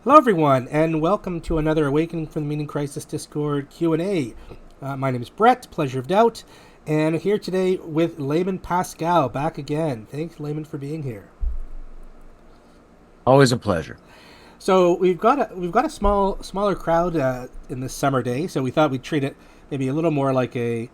Hello, everyone, and welcome to another Awakening from the Meaning Crisis Discord Q&A. My name is Brett, Pleasure of Doubt, and here today with Layman Pascal, back again. Thanks, Layman, for being here. Always a pleasure. So we've got a smaller crowd in this summer day, so we thought we'd treat it maybe a little more like a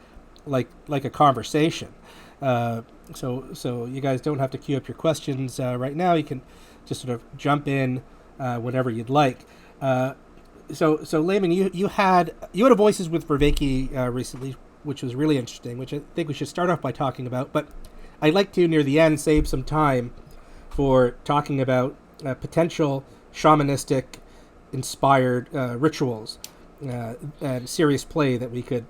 conversation. So you guys don't have to queue up your questions right now. You can just sort of jump in whenever you'd like. So Layman, you had a Voices with Vervaeke recently, which was really interesting, which I think we should start off by talking about. But I'd like to near the end save some time for talking about potential shamanistic inspired rituals and serious play that we could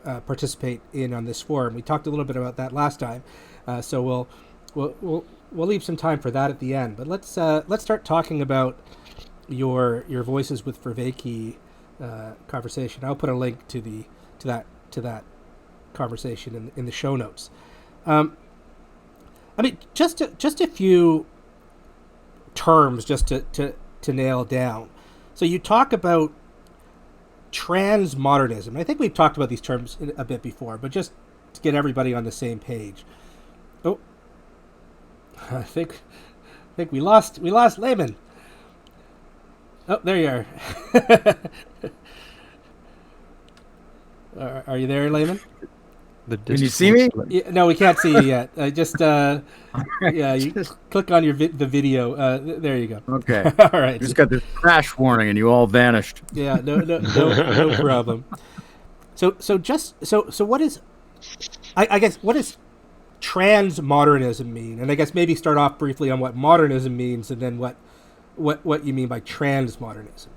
participate in on this forum. We talked a little bit about that last time, so we'll leave some time for that at the end. But let's start talking about your Voices with Vervaeke conversation. I'll put a link to that conversation in the show notes. I mean, just a few terms just to nail down. So you talk about transmodernism. I think we've talked about these terms a bit before, but just to get everybody on the same page. Oh, I think we lost Layman. Oh, there you are. Are you there, Layman? Can you see me? Yeah, no, we can't see you yet. Yeah, you click on the video. There you go. Okay. All right. Just got this crash warning, and you all vanished. Yeah, no problem. So what is, I guess, what does transmodernism mean? And I guess maybe start off briefly on what modernism means, and then what you mean by transmodernism.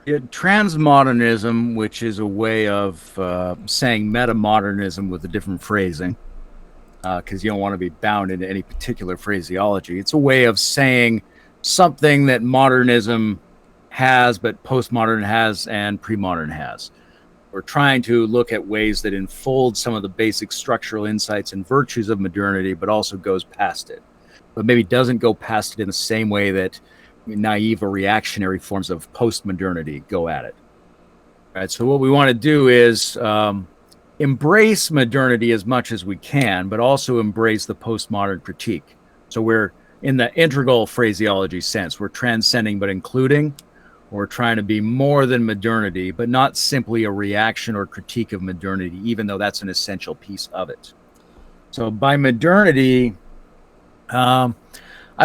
Yeah, transmodernism, which is a way of saying metamodernism with a different phrasing, because you don't want to be bound into any particular phraseology. It's a way of saying something that modernism has, but postmodern has, and pre-modern has. We're trying to look at ways that enfold some of the basic structural insights and virtues of modernity, but also goes past it. But maybe doesn't go past it in the same way that naive or reactionary forms of post-modernity go at it. All right, so what we want to do is embrace modernity as much as we can, but also embrace the postmodern critique. So we're in the integral phraseology sense. We're transcending but including. We're trying to be more than modernity, but not simply a reaction or critique of modernity, even though that's an essential piece of it. So by modernity, I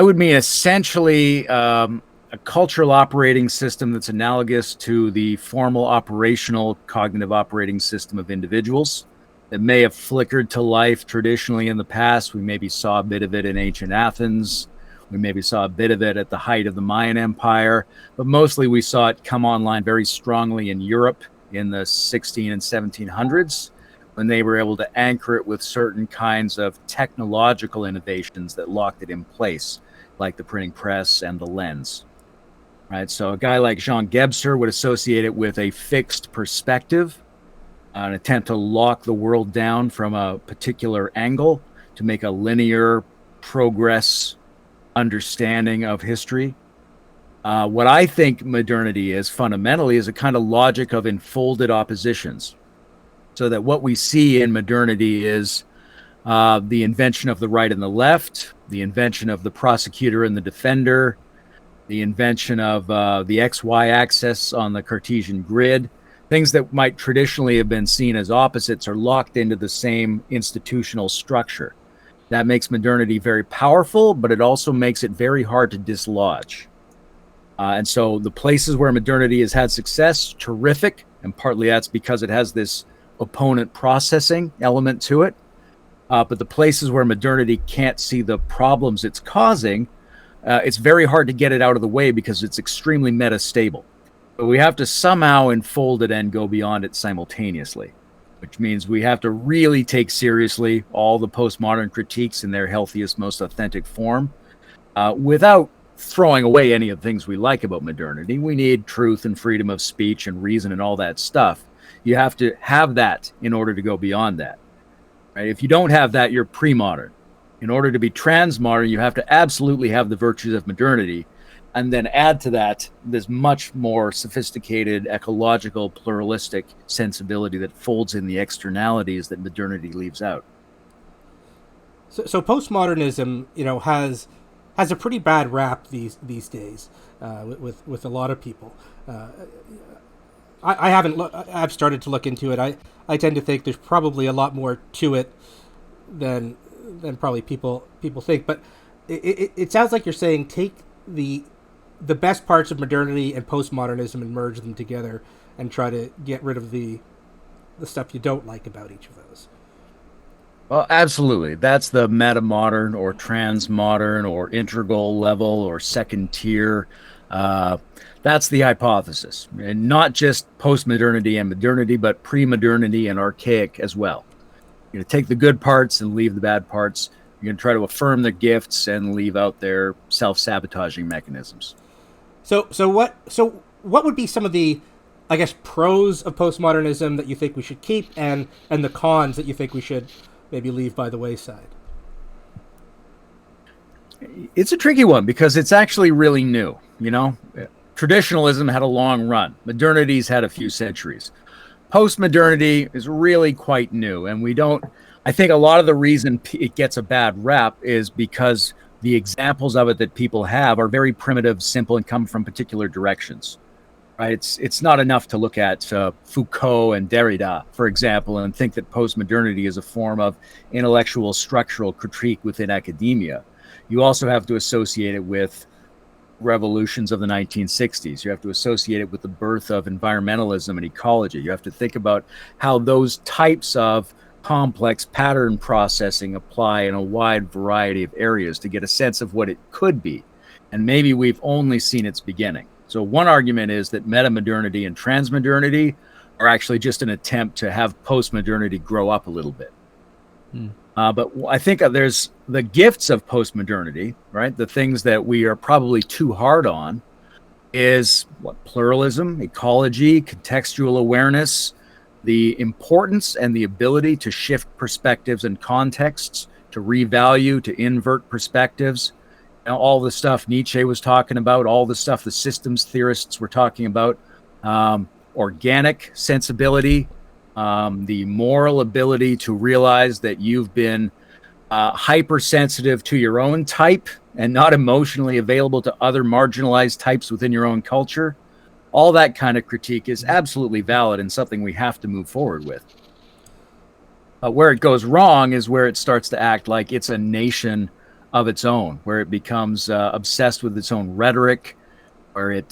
would mean essentially a cultural operating system that's analogous to the formal operational cognitive operating system of individuals that may have flickered to life traditionally in the past. We maybe saw a bit of it in ancient Athens. We maybe saw a bit of it at the height of the Mayan Empire, but mostly we saw it come online very strongly in Europe in the 16 and 1700s. When they were able to anchor it with certain kinds of technological innovations that locked it in place, like the printing press and the lens. Right? So a guy like Jean Gebser would associate it with a fixed perspective, an attempt to lock the world down from a particular angle to make a linear progress understanding of history. What I think modernity is fundamentally is a kind of logic of enfolded oppositions. So that what we see in modernity is the invention of the right and the left, the invention of the prosecutor and the defender, the invention of the XY axis on the Cartesian grid. Things that might traditionally have been seen as opposites are locked into the same institutional structure. That makes modernity very powerful, but it also makes it very hard to dislodge. And so the places where modernity has had success, terrific, and partly that's because it has this opponent processing element to it. But the places where modernity can't see the problems it's causing, it's very hard to get it out of the way because it's extremely metastable. But we have to somehow enfold it and go beyond it simultaneously, which means we have to really take seriously all the postmodern critiques in their healthiest, most authentic form, without throwing away any of the things we like about modernity. We need truth and freedom of speech and reason and all that stuff. You have to have that in order to go beyond that. Right? If you don't have that, you're pre-modern. In order to be transmodern, you have to absolutely have the virtues of modernity, and then add to that this much more sophisticated, ecological, pluralistic sensibility that folds in the externalities that modernity leaves out. So postmodernism, has a pretty bad rap these days with a lot of people. Uh, I haven't. I've started to look into it. I tend to think there's probably a lot more to it than probably people think. But it sounds like you're saying take the best parts of modernity and postmodernism and merge them together and try to get rid of the stuff you don't like about each of those. Well, absolutely. That's the meta modern or trans-modern or integral level or second tier. Uh, that's the hypothesis. And not just post-modernity and modernity, but pre-modernity and archaic as well. You're going to take the good parts and leave the bad parts. You're going to try to affirm the gifts and leave out their self-sabotaging mechanisms. So what would be some of the, I guess, pros of postmodernism that you think we should keep, and the cons that you think we should maybe leave by the wayside? It's a tricky one because it's actually really new. Traditionalism had a long run. Modernity's had a few centuries. Post-modernity is really quite new, and I think a lot of the reason it gets a bad rap is because the examples of it that people have are very primitive, simple, and come from particular directions. Right? It's not enough to look at Foucault and Derrida, for example, and think that postmodernity is a form of intellectual structural critique within academia. You also have to associate it with revolutions of the 1960s. You have to associate it with the birth of environmentalism and ecology. You have to think about how those types of complex pattern processing apply in a wide variety of areas to get a sense of what it could be. And maybe we've only seen its beginning. So one argument is that metamodernity and transmodernity are actually just an attempt to have postmodernity grow up a little bit. But I think there's the gifts of postmodernity, right? The things that we are probably too hard on is pluralism, ecology, contextual awareness, the importance and the ability to shift perspectives and contexts, to revalue, to invert perspectives. All the stuff Nietzsche was talking about, all the stuff the systems theorists were talking about, organic sensibility, the moral ability to realize that you've been hypersensitive to your own type and not emotionally available to other marginalized types within your own culture. All that kind of critique is absolutely valid and something we have to move forward with. Where it goes wrong is where it starts to act like it's a nation of its own, where it becomes obsessed with its own rhetoric, where it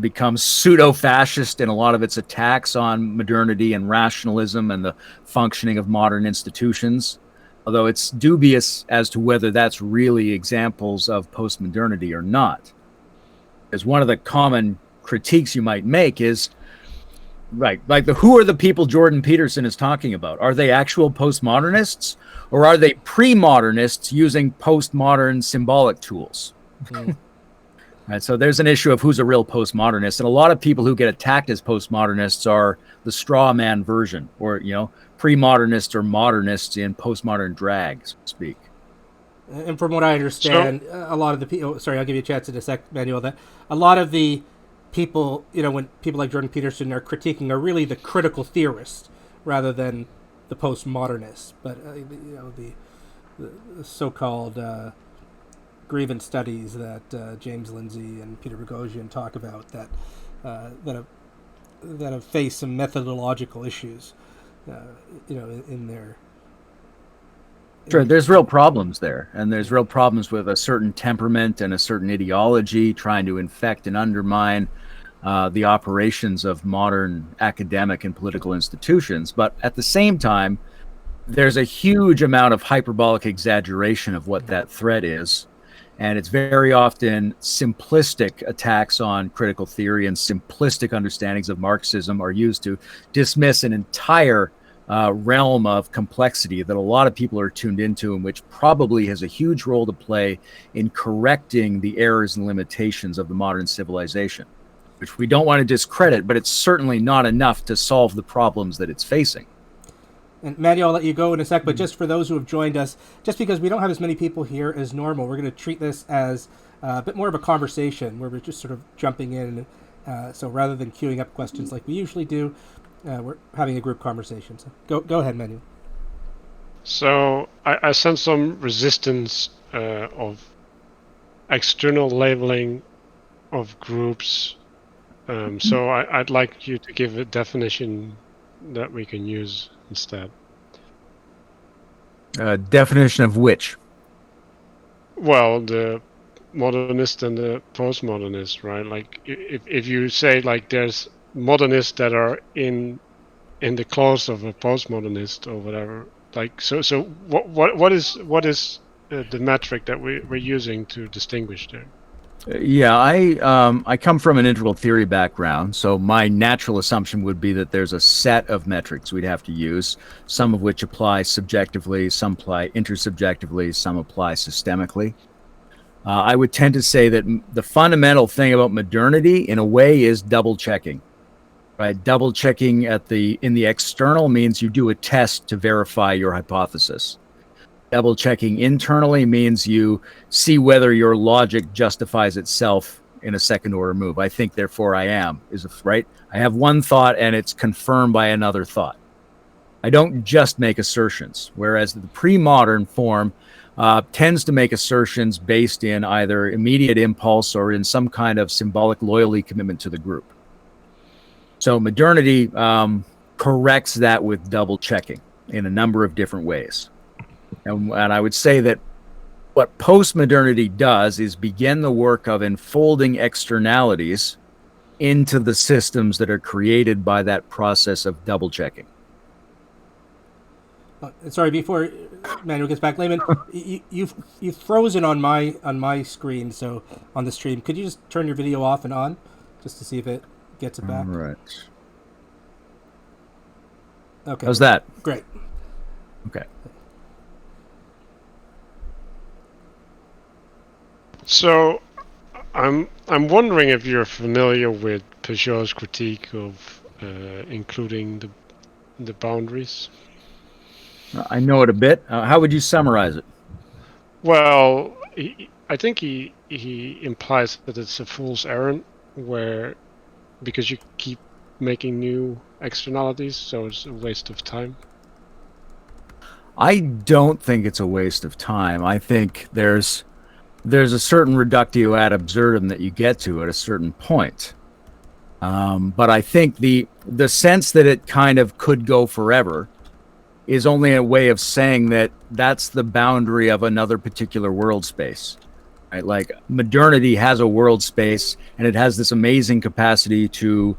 becomes pseudo-fascist in a lot of its attacks on modernity and rationalism and the functioning of modern institutions. Although it's dubious as to whether that's really examples of postmodernity or not. Because one of the common critiques you might make is, right, like who are the people Jordan Peterson is talking about? Are they actual postmodernists, or are they pre-modernists using postmodern symbolic tools? Right, so there's an issue of who's a real postmodernist, and a lot of people who get attacked as postmodernists are the straw man version, or pre-modernists or modernists in postmodern drag, so to speak. And from what I understand, a lot of the people. Sorry, I'll give you a chance in a sec, Manuel. That a lot of the people, when people like Jordan Peterson are critiquing, are really the critical theorists rather than the postmodernists. But the so-called grievance studies that James Lindsay and Peter Boghossian talk about that have faced some methodological issues, in their. Sure, there's real problems there, and there's real problems with a certain temperament and a certain ideology trying to infect and undermine the operations of modern academic and political institutions. But at the same time, there's a huge amount of hyperbolic exaggeration of what that threat is. And it's very often simplistic attacks on critical theory and simplistic understandings of Marxism are used to dismiss an entire realm of complexity that a lot of people are tuned into, and which probably has a huge role to play in correcting the errors and limitations of the modern civilization, which we don't want to discredit, but it's certainly not enough to solve the problems that it's facing. And Maddie, I'll let you go in a sec, but just for those who have joined us, just because we don't have as many people here as normal, we're going to treat this as a bit more of a conversation where we're just sort of jumping in. So rather than queuing up questions like we usually do, we're having a group conversation. So go ahead, Manuel. So I sense some resistance of external labeling of groups. So I'd like you to give a definition that we can use instead. Definition of which? Well, the modernist and the postmodernist, right? Like if you say like there's modernists that are in the clothes of a postmodernist or whatever, like so what is the metric that we're using to distinguish there? Yeah, I come from an integral theory background, so my natural assumption would be that there's a set of metrics we'd have to use, some of which apply subjectively, some apply intersubjectively, some apply systemically. I would tend to say that the fundamental thing about modernity, in a way, is double checking. Right, double checking in the external means you do a test to verify your hypothesis. Double checking internally means you see whether your logic justifies itself in a second order move. I think, therefore I am, right? I have one thought and it's confirmed by another thought. I don't just make assertions, whereas the pre-modern form tends to make assertions based in either immediate impulse or in some kind of symbolic loyalty commitment to the group. So modernity corrects that with double checking in a number of different ways. And I would say that what postmodernity does is begin the work of enfolding externalities into the systems that are created by that process of double checking. Sorry, before Manuel gets back, Layman, you've frozen on my screen, so on the stream. Could you just turn your video off and on, just to see if it gets it back? All right. Okay. How's that? Great. Okay. So I'm wondering if you're familiar with Peugeot's critique of including the boundaries. I know it a bit. How would you summarize it? Well, I think he implies that it's a fool's errand, because you keep making new externalities, so it's a waste of time. I don't think it's a waste of time. I think there's a certain reductio ad absurdum that you get to at a certain point. But I think the sense that it kind of could go forever is only a way of saying that that's the boundary of another particular world space. Right? Like modernity has a world space, and it has this amazing capacity to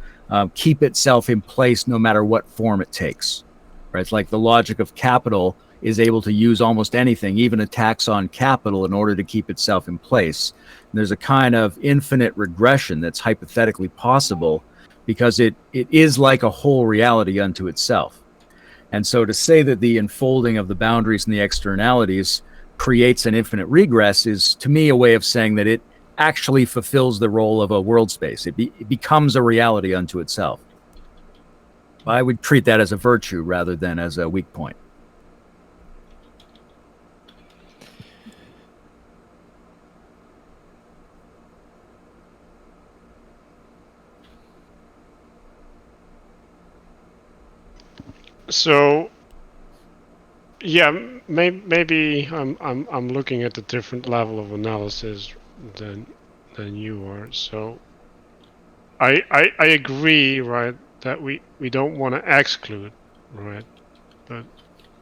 keep itself in place no matter what form it takes. Right? It's like the logic of capital is able to use almost anything, even a tax on capital, in order to keep itself in place. And there's a kind of infinite regression that's hypothetically possible because it is like a whole reality unto itself. And so to say that the enfolding of the boundaries and the externalities creates an infinite regress is, to me, a way of saying that it actually fulfills the role of a world space. It becomes a reality unto itself. I would treat that as a virtue rather than as a weak point. So, yeah, maybe I'm looking at a different level of analysis than you are. So, I agree, right, that we don't want to exclude, right, but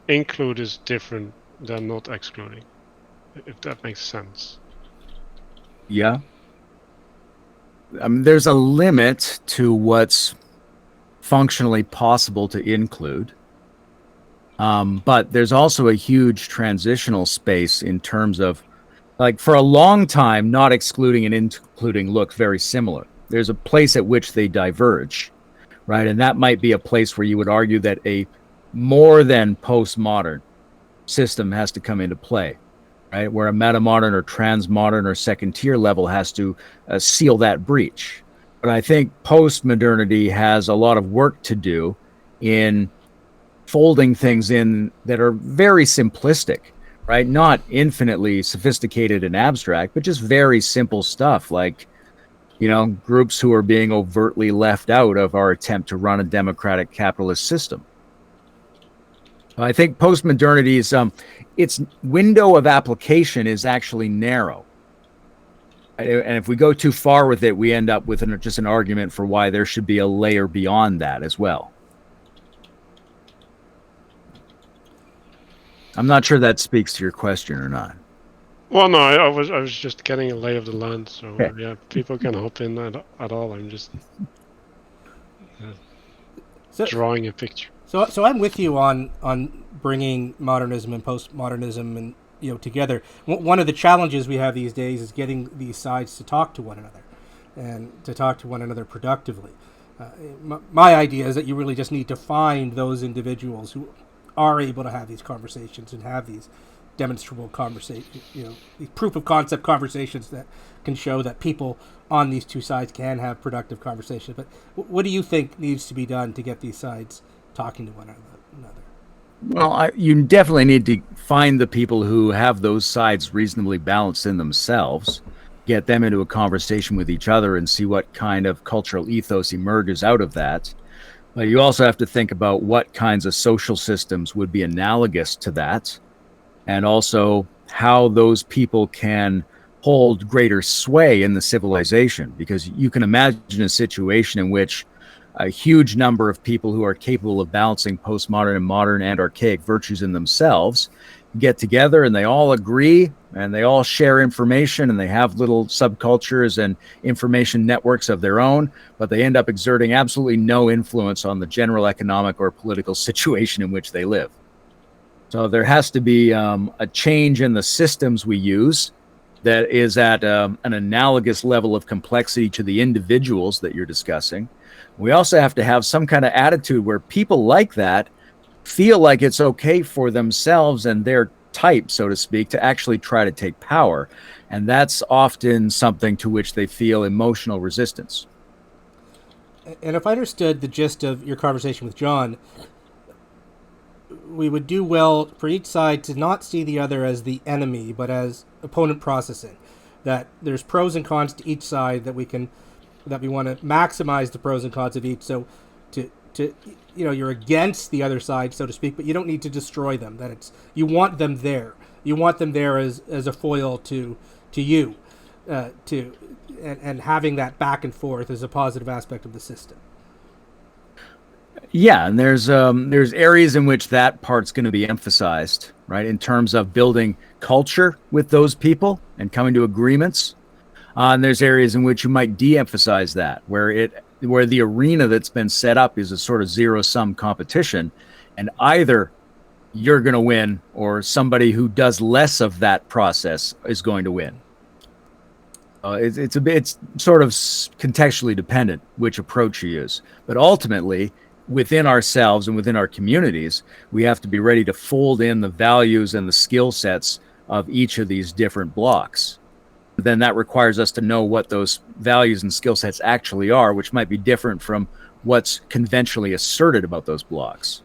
include is different than not excluding, if that makes sense. Yeah. There's a limit to what's functionally possible to include. But there's also a huge transitional space in terms of, like, for a long time, not excluding and including look very similar. There's a place at which they diverge, right? And that might be a place where you would argue that a more than postmodern system has to come into play, right? Where a metamodern or transmodern or second tier level has to seal that breach. But I think postmodernity has a lot of work to do in folding things in that are very simplistic, right? Not infinitely sophisticated and abstract, but just very simple stuff like, groups who are being overtly left out of our attempt to run a democratic capitalist system. I think postmodernity is its window of application is actually narrow. And if we go too far with it, we end up with just an argument for why there should be a layer beyond that as well. I'm not sure that speaks to your question or not. Well, no, I was just getting a lay of the land. So Okay. yeah, people can hop in at all. I'm just drawing a picture. So I'm with you on bringing modernism and postmodernism and together. One of the challenges we have these days is getting these sides to talk to one another, and to talk to one another productively. My idea is that you really just need to find those individuals who are able to have these conversations and have these demonstrable conversations, these proof of concept conversations that can show that people on these two sides can have productive conversations. But what do you think needs to be done to get these sides talking to one another? Well, you definitely need to find the people who have those sides reasonably balanced in themselves, get them into a conversation with each other and see what kind of cultural ethos emerges out of that. But you also have to think about what kinds of social systems would be analogous to that, and also how those people can hold greater sway in the civilization. Because you can imagine a situation in which a huge number of people who are capable of balancing postmodern and modern and archaic virtues in themselves get together and they all agree and they all share information and they have little subcultures and information networks of their own, but they end up exerting absolutely no influence on the general economic or political situation in which they live. So there has to be a change in the systems we use that is at an analogous level of complexity to the individuals that you're discussing. We also have to have some kind of attitude where people like that feel like it's okay for themselves and their type, so to speak, to actually try to take power. And that's often something to which they feel emotional resistance. And if I understood the gist of your conversation with John, we would do well for each side to not see the other as the enemy, but as opponent processing. That there's pros and cons to each side that we want to maximize the pros and cons of each. So to you're against the other side, so to speak, but you don't need to destroy them. That you want them there. You want them there as a foil to you, and having that back and forth is a positive aspect of the system. Yeah, and there's areas in which that part's going to be emphasized, right? In terms of building culture with those people and coming to agreements. And there's areas in which you might de-emphasize that, where the arena that's been set up is a sort of zero-sum competition, and either you're going to win or somebody who does less of that process is going to win. It's sort of contextually dependent which approach you use, but ultimately, within ourselves and within our communities, we have to be ready to fold in the values and the skill sets of each of these different blocks. Then that requires us to know what those values and skill sets actually are, which might be different from what's conventionally asserted about those blocks.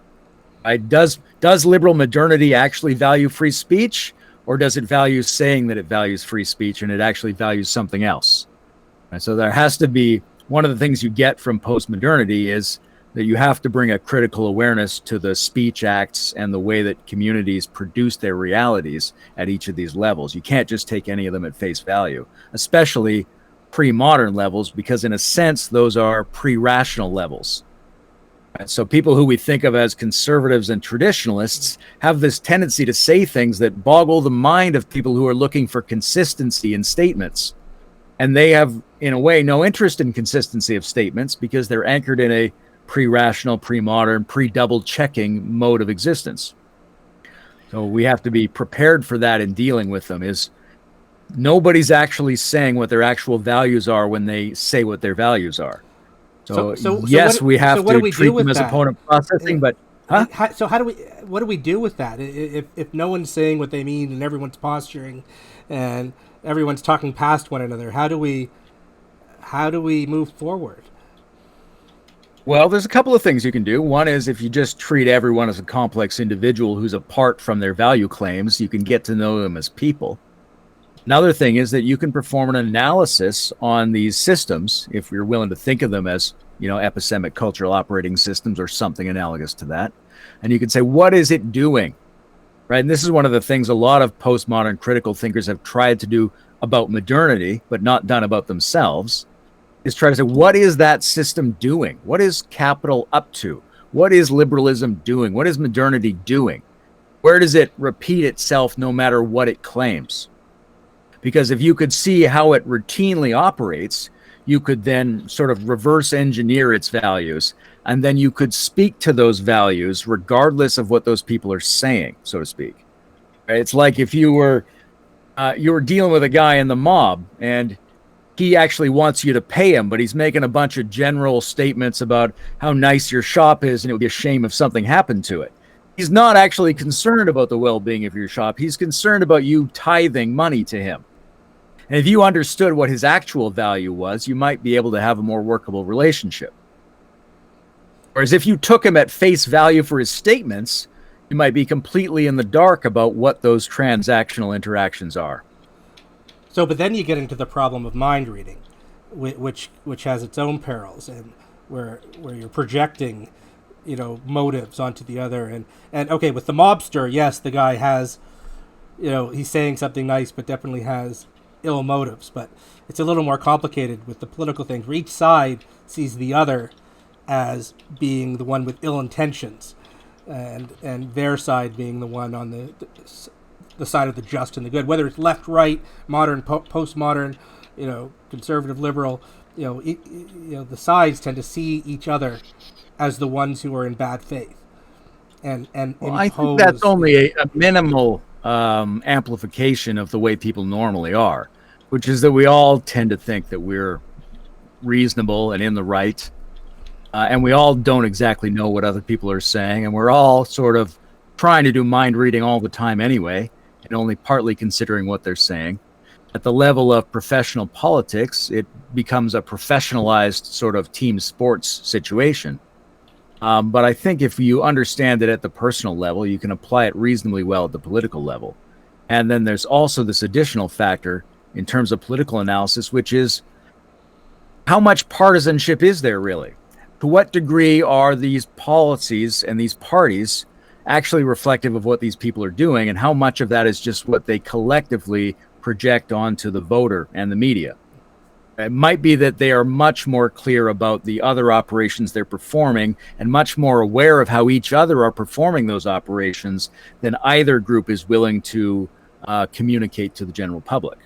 Does liberal modernity actually value free speech, or does it value saying that it values free speech and it actually values something else? And so there has to be, one of the things you get from postmodernity is that you have to bring a critical awareness to the speech acts and the way that communities produce their realities at each of these levels. You can't just take any of them at face value, especially pre-modern levels, because in a sense, those are pre-rational levels. And so people who we think of as conservatives and traditionalists have this tendency to say things that boggle the mind of people who are looking for consistency in statements. And they have, in a way, no interest in consistency of statements because they're anchored in a pre-rational, pre-modern, pre-double checking mode of existence. So we have to be prepared for that in dealing with them. Is nobody's actually saying what their actual values are when they say what their values are. So yes, we have to treat them as opponent processing, but So what do we do with that? If no one's saying what they mean and everyone's posturing and everyone's talking past one another, how do we move forward? Well, there's a couple of things you can do. One is if you just treat everyone as a complex individual who's apart from their value claims, you can get to know them as people. Another thing is that you can perform an analysis on these systems, if you're willing to think of them as, epistemic cultural operating systems or something analogous to that. And you can say, what is it doing? Right. And this is one of the things a lot of postmodern critical thinkers have tried to do about modernity, but not done about themselves, is try to say, what is that system doing? What is capital up to? What is liberalism doing? What is modernity doing? Where does it repeat itself no matter what it claims? Because if you could see how it routinely operates, you could then sort of reverse engineer its values, and then you could speak to those values regardless of what those people are saying, so to speak. Right? It's like if you were dealing with a guy in the mob, and he actually wants you to pay him, but he's making a bunch of general statements about how nice your shop is, and it would be a shame if something happened to it. He's not actually concerned about the well-being of your shop. He's concerned about you tithing money to him. And if you understood what his actual value was, you might be able to have a more workable relationship. Whereas if you took him at face value for his statements, you might be completely in the dark about what those transactional interactions are. So, but then you get into the problem of mind reading, which has its own perils, and where you're projecting, motives onto the other. And okay, with the mobster, yes, the guy has, he's saying something nice, but definitely has ill motives. But it's a little more complicated with the political things, where each side sees the other as being the one with ill intentions, and their side being the one on the side of the just and the good, whether it's left, right, modern, postmodern, conservative, liberal, the sides tend to see each other as the ones who are in bad faith, and well, I think that's only a minimal amplification of the way people normally are, which is that we all tend to think that we're reasonable and in the right, and we all don't exactly know what other people are saying, and we're all sort of trying to do mind reading all the time anyway, and only partly considering what they're saying. At the level of professional politics, it becomes a professionalized sort of team sports situation. But I think if you understand it at the personal level, you can apply it reasonably well at the political level. And then there's also this additional factor in terms of political analysis, which is how much partisanship is there really? To what degree are these policies and these parties actually reflective of what these people are doing, and how much of that is just what they collectively project onto the voter and the media? It might be that they are much more clear about the other operations they're performing and much more aware of how each other are performing those operations than either group is willing to communicate to the general public.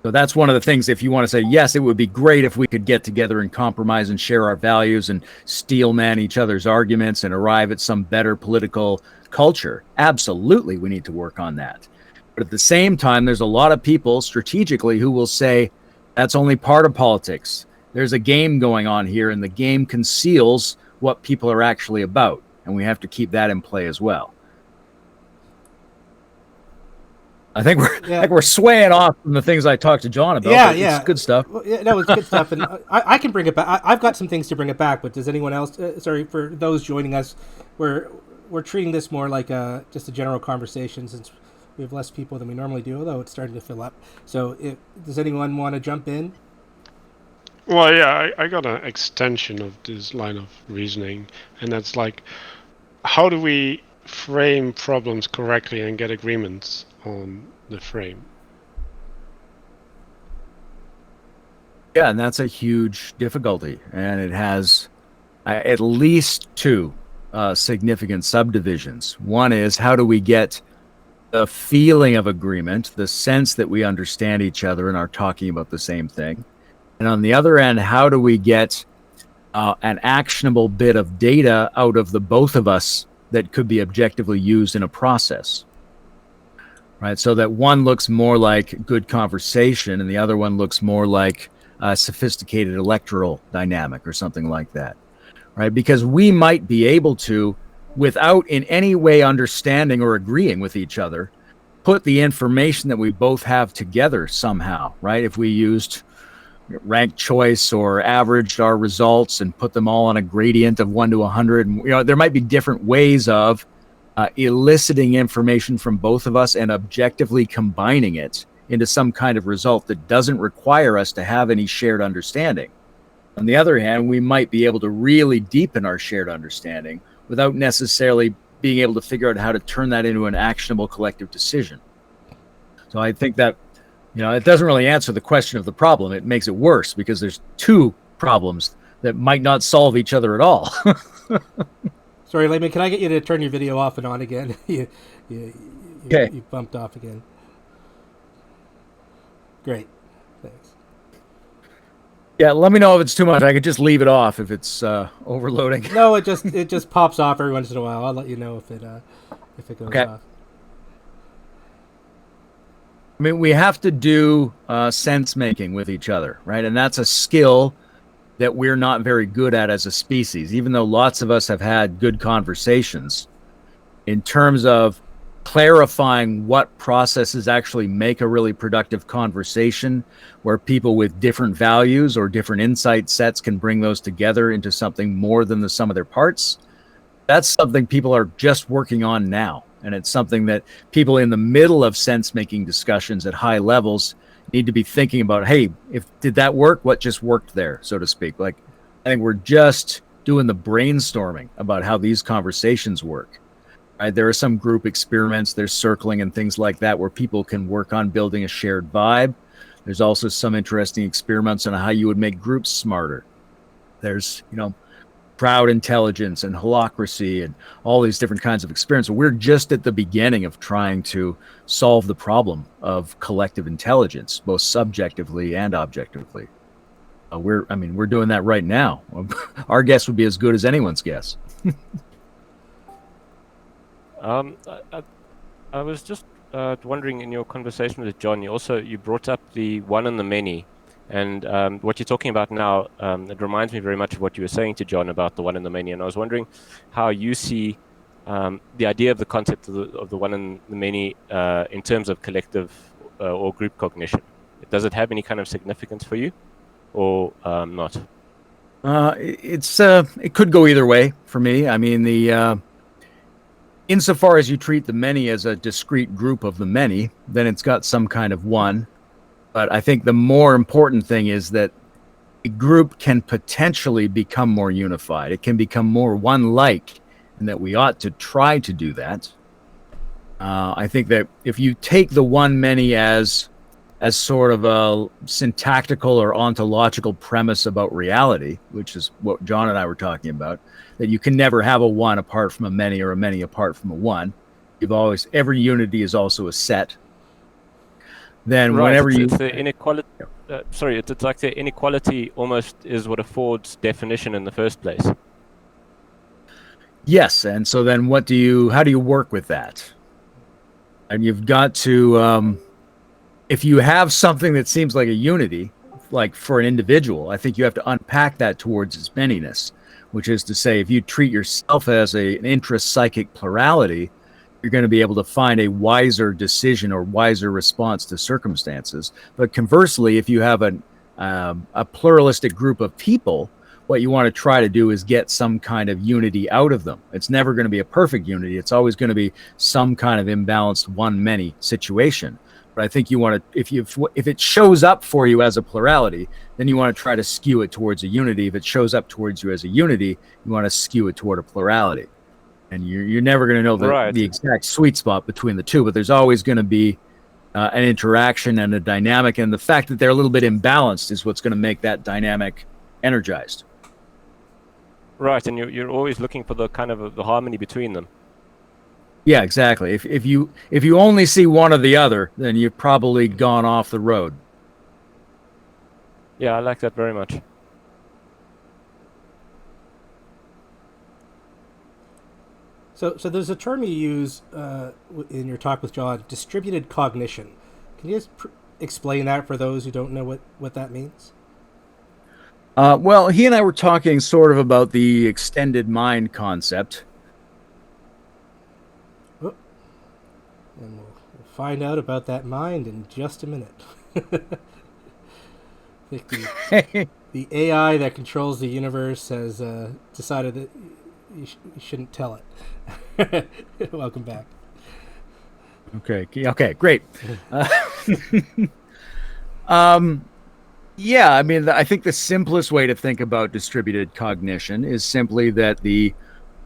So that's one of the things, if you want to say, yes, it would be great if we could get together and compromise and share our values and steel man each other's arguments and arrive at some better political culture. Absolutely, we need to work on that. But at the same time, there's a lot of people strategically who will say, that's only part of politics. There's a game going on here, and the game conceals what people are actually about. And we have to keep that in play as well. I think we're swaying off from the things I talked to John about. Yeah. It's good stuff. Well, yeah, no, it's good stuff, and I can bring it back. I've got some things to bring it back, but does anyone else? Sorry for those joining us. We're treating this more like just a general conversation, since we have less people than we normally do, although it's starting to fill up. So, does anyone want to jump in? Well, yeah, I got an extension of this line of reasoning, and that's like, how do we frame problems correctly and get agreements on the frame? Yeah, and that's a huge difficulty, and it has at least two significant subdivisions. One is, how do we get the feeling of agreement, the sense that we understand each other and are talking about the same thing? And on the other end, how do we get an actionable bit of data out of the both of us that could be objectively used in a process? Right, so that one looks more like good conversation and the other one looks more like a sophisticated electoral dynamic or something like that, right? Because we might be able to, without in any way understanding or agreeing with each other, put the information that we both have together somehow, right? If we used ranked choice or averaged our results and put them all on a gradient of 1 to 100. And, there might be different ways of eliciting information from both of us and objectively combining it into some kind of result that doesn't require us to have any shared understanding. On the other hand, we might be able to really deepen our shared understanding without necessarily being able to figure out how to turn that into an actionable collective decision. So I think that, it doesn't really answer the question of the problem. It makes it worse because there's two problems that might not solve each other at all. Sorry, Layman, can I get you to turn your video off and on again? Okay. You bumped off again. Great. Thanks. Yeah, let me know if it's too much. I could just leave it off if it's overloading. No, it just pops off every once in a while. I'll let you know if it goes off. I mean, we have to do sense making with each other, right? And that's a skill that we're not very good at as a species, even though lots of us have had good conversations in terms of clarifying what processes actually make a really productive conversation where people with different values or different insight sets can bring those together into something more than the sum of their parts. That's something people are just working on now. And it's something that people in the middle of sense-making discussions at high levels need to be thinking about, hey, did that work? What just worked there, so to speak? Like, I think we're just doing the brainstorming about how these conversations work. Right? There are some group experiments, there's circling and things like that where people can work on building a shared vibe. There's also some interesting experiments on how you would make groups smarter. There's, crowd intelligence and holacracy and all these different kinds of experiments. We're just at the beginning of trying to solve the problem of collective intelligence, both subjectively and objectively. We're doing that right now. Our guess would be as good as anyone's guess. I was just wondering, in your conversation with John, you brought up the one and the many. And what you're talking about now, it reminds me very much of what you were saying to John about the one and the many. And I was wondering how you see the idea of the concept of the one and the many in terms of collective or group cognition. Does it have any kind of significance for you, or not? It could go either way for me. I mean, insofar as you treat the many as a discrete group of the many, then it's got some kind of one. But I think the more important thing is that a group can potentially become more unified. It can become more one-like, and that we ought to try to do that. I think that if you take the one-many as sort of a syntactical or ontological premise about reality, which is what John and I were talking about, that you can never have a one apart from a many or a many apart from a one. Every unity is also a set. Then right, whenever it's the inequality. It's like the inequality almost is what affords definition in the first place. Yes, and so then how do you work with that? And you've got to, if you have something that seems like a unity, like for an individual, I think you have to unpack that towards its manyness, which is to say, if you treat yourself as an intra-psychic plurality, you're going to be able to find a wiser decision or wiser response to circumstances. But conversely, if you have a pluralistic group of people, what you want to try to do is get some kind of unity out of them. It's never going to be a perfect unity. It's always going to be some kind of imbalanced one-many situation. But I think you want to, if it shows up for you as a plurality, then you want to try to skew it towards a unity. If it shows up towards you as a unity, you want to skew it toward a plurality. And you're never going to know the exact sweet spot between the two, but there's always going to be an interaction and a dynamic, and the fact that they're a little bit imbalanced is what's going to make that dynamic energized. Right, and you're always looking for the kind of the harmony between them. Yeah, exactly. If you only see one or the other, then you've probably gone off the road. Yeah, I like that very much. So there's a term you use in your talk with John, distributed cognition. Can you just explain that for those who don't know what that means? Well, he and I were talking sort of about the extended mind concept. Oh. And we'll find out about that mind in just a minute. I think the AI that controls the universe has decided that you shouldn't tell it. Welcome back. Okay, great. Yeah, I mean, I think the simplest way to think about distributed cognition is simply that the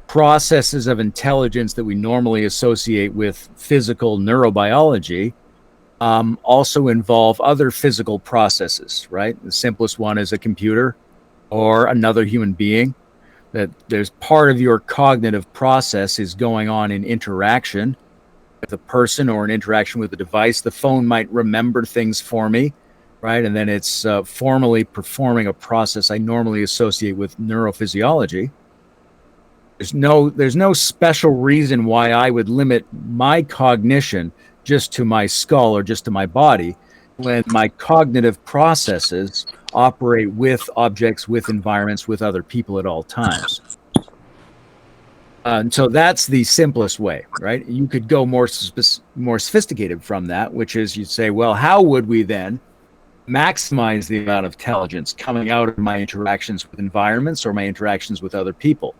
processes of intelligence that we normally associate with physical neurobiology also involve other physical processes, right? The simplest one is a computer or another human being. That there's part of your cognitive process is going on in interaction with a person or an interaction with a device. The phone might remember things for me, right? And then it's formally performing a process I normally associate with neurophysiology. There's no special reason why I would limit my cognition just to my skull or just to my body when my cognitive processes operate with objects, with environments, with other people at all times. And so that's the simplest way, right? You could go more sophisticated from that, which is you'd say, well, how would we then maximize the amount of intelligence coming out of my interactions with environments or my interactions with other people,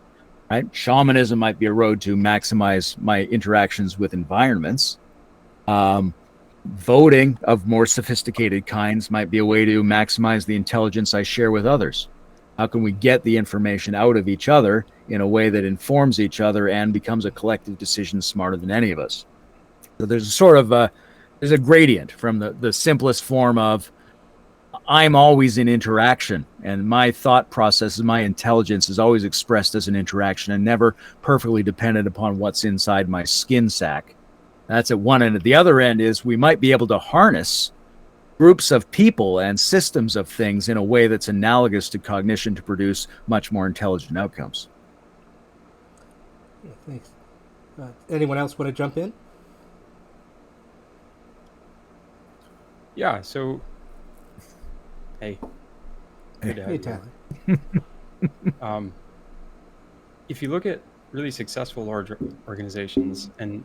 right? Shamanism might be a road to maximize my interactions with environments. Voting of more sophisticated kinds might be a way to maximize the intelligence I share with others. How can we get the information out of each other in a way that informs each other and becomes a collective decision smarter than any of us? So there's a sort of there's a gradient from the simplest form of I'm always in interaction, and my thought process, my intelligence is always expressed as an interaction and never perfectly dependent upon what's inside my skin sac. That's at one end. At the other end is we might be able to harness groups of people and systems of things in a way that's analogous to cognition to produce much more intelligent outcomes. Yeah, thanks. Anyone else want to jump in? Yeah, so hey. Hey, Tyler. If you look at really successful large organizations, and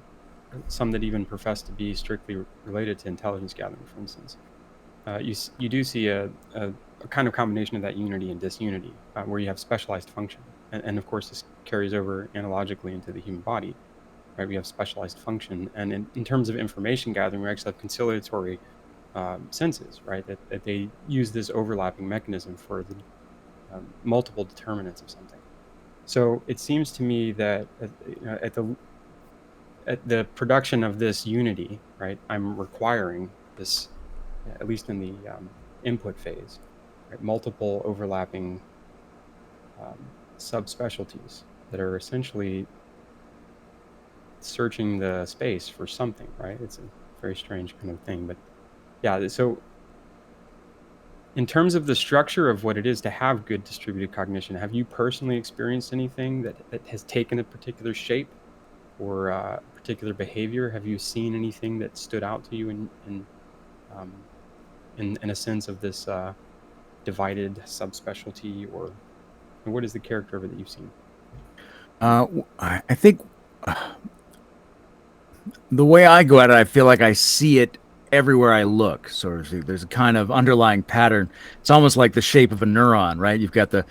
some that even profess to be strictly related to intelligence gathering, for instance, you do see a kind of combination of that unity and disunity, where you have specialized function. And of course, this carries over analogically into the human body, right? We have specialized function. And in terms of information gathering, we actually have conciliatory senses, right? That they use this overlapping mechanism for the multiple determinants of something. So it seems to me that at the production of this unity, right, I'm requiring this, at least in the input phase, right, multiple overlapping subspecialties that are essentially searching the space for something, right? It's a very strange kind of thing, but yeah, so in terms of the structure of what it is to have good distributed cognition, have you personally experienced anything that has taken a particular shape or particular behavior? Have you seen anything that stood out to you in a sense of this divided subspecialty, or what is the character of it that you've seen? I think the way I go at it, I feel like I see it everywhere I look. So there's a kind of underlying pattern. It's almost like the shape of a neuron, right? You've got the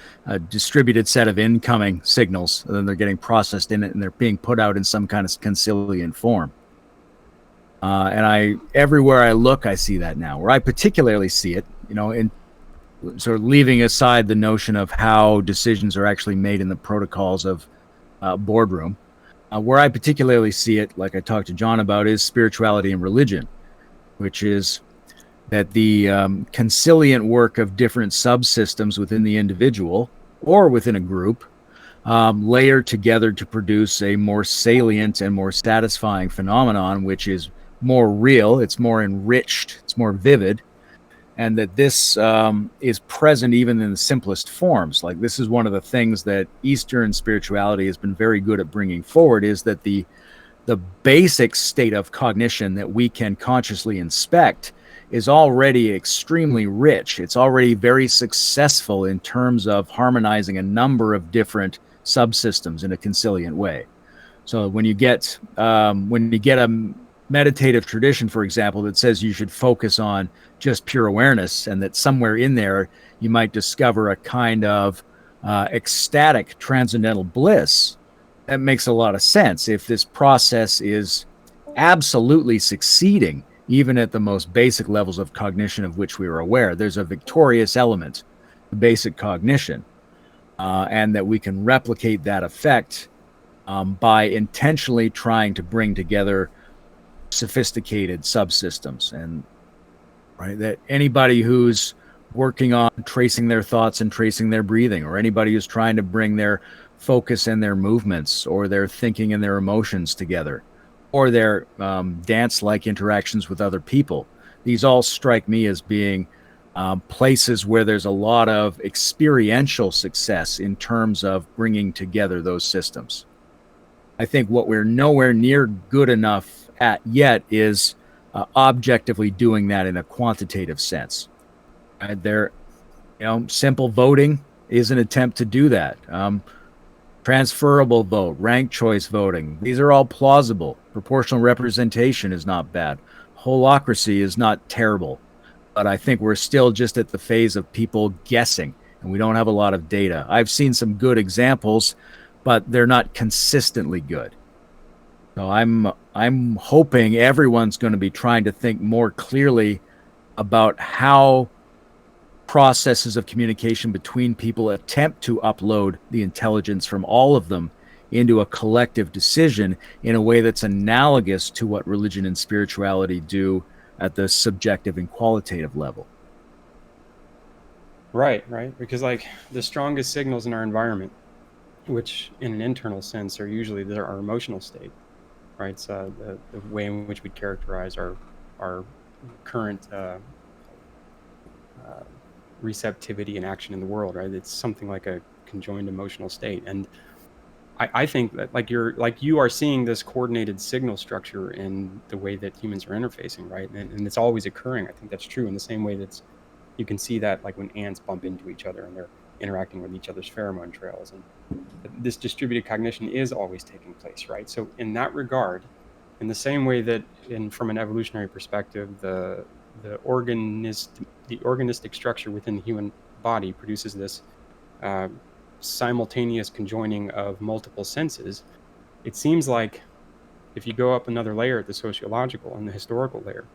distributed set of incoming signals, and then they're getting processed in it, and they're being put out in some kind of conciliant form. And everywhere I look, I see that now. Where I particularly see it, in sort of leaving aside the notion of how decisions are actually made in the protocols of boardroom, where I particularly see it, like I talked to John about, is spirituality and religion, which is that the conciliant work of different subsystems within the individual or within a group layer together to produce a more salient and more satisfying phenomenon, which is more real, it's more enriched, it's more vivid, and that this is present even in the simplest forms. Like, this is one of the things that Eastern spirituality has been very good at bringing forward, is that the basic state of cognition that we can consciously inspect is already extremely rich. It's already very successful in terms of harmonizing a number of different subsystems in a conciliant way. So when you get a meditative tradition, for example, that says you should focus on just pure awareness, and that somewhere in there you might discover a kind of ecstatic transcendental bliss. That makes a lot of sense if this process is absolutely succeeding, even at the most basic levels of cognition of which we are aware. There's a victorious element, the basic cognition, and that we can replicate that effect by intentionally trying to bring together sophisticated subsystems. And right, that anybody who's working on tracing their thoughts and tracing their breathing, or anybody who's trying to bring their focus and their movements or their thinking and their emotions together, or their dance-like interactions with other people, these all strike me as being places where there's a lot of experiential success in terms of bringing together those systems. I think what we're nowhere near good enough at yet is objectively doing that in a quantitative sense. Simple voting is an attempt to do that. Transferable vote, ranked choice voting, these are all plausible. Proportional representation is not bad. Holacracy is not terrible. But I think we're still just at the phase of people guessing, and we don't have a lot of data. I've seen some good examples, but they're not consistently good. So I'm hoping everyone's going to be trying to think more clearly about how processes of communication between people attempt to upload the intelligence from all of them into a collective decision in a way that's analogous to what religion and spirituality do at the subjective and qualitative level. Right. Because like the strongest signals in our environment, which in an internal sense are usually our emotional state, right? So the way in which we characterize our current receptivity and action in the world, right? It's something like a conjoined emotional state. And I think that like you are seeing this coordinated signal structure in the way that humans are interfacing, right? And it's always occurring. I think that's true in the same way that you can see that like when ants bump into each other and they're interacting with each other's pheromone trails, and this distributed cognition is always taking place, right? So in that regard, in the same way that from an evolutionary perspective, the organistic structure within the human body produces this simultaneous conjoining of multiple senses, it seems like if you go up another layer at the sociological and the historical layer,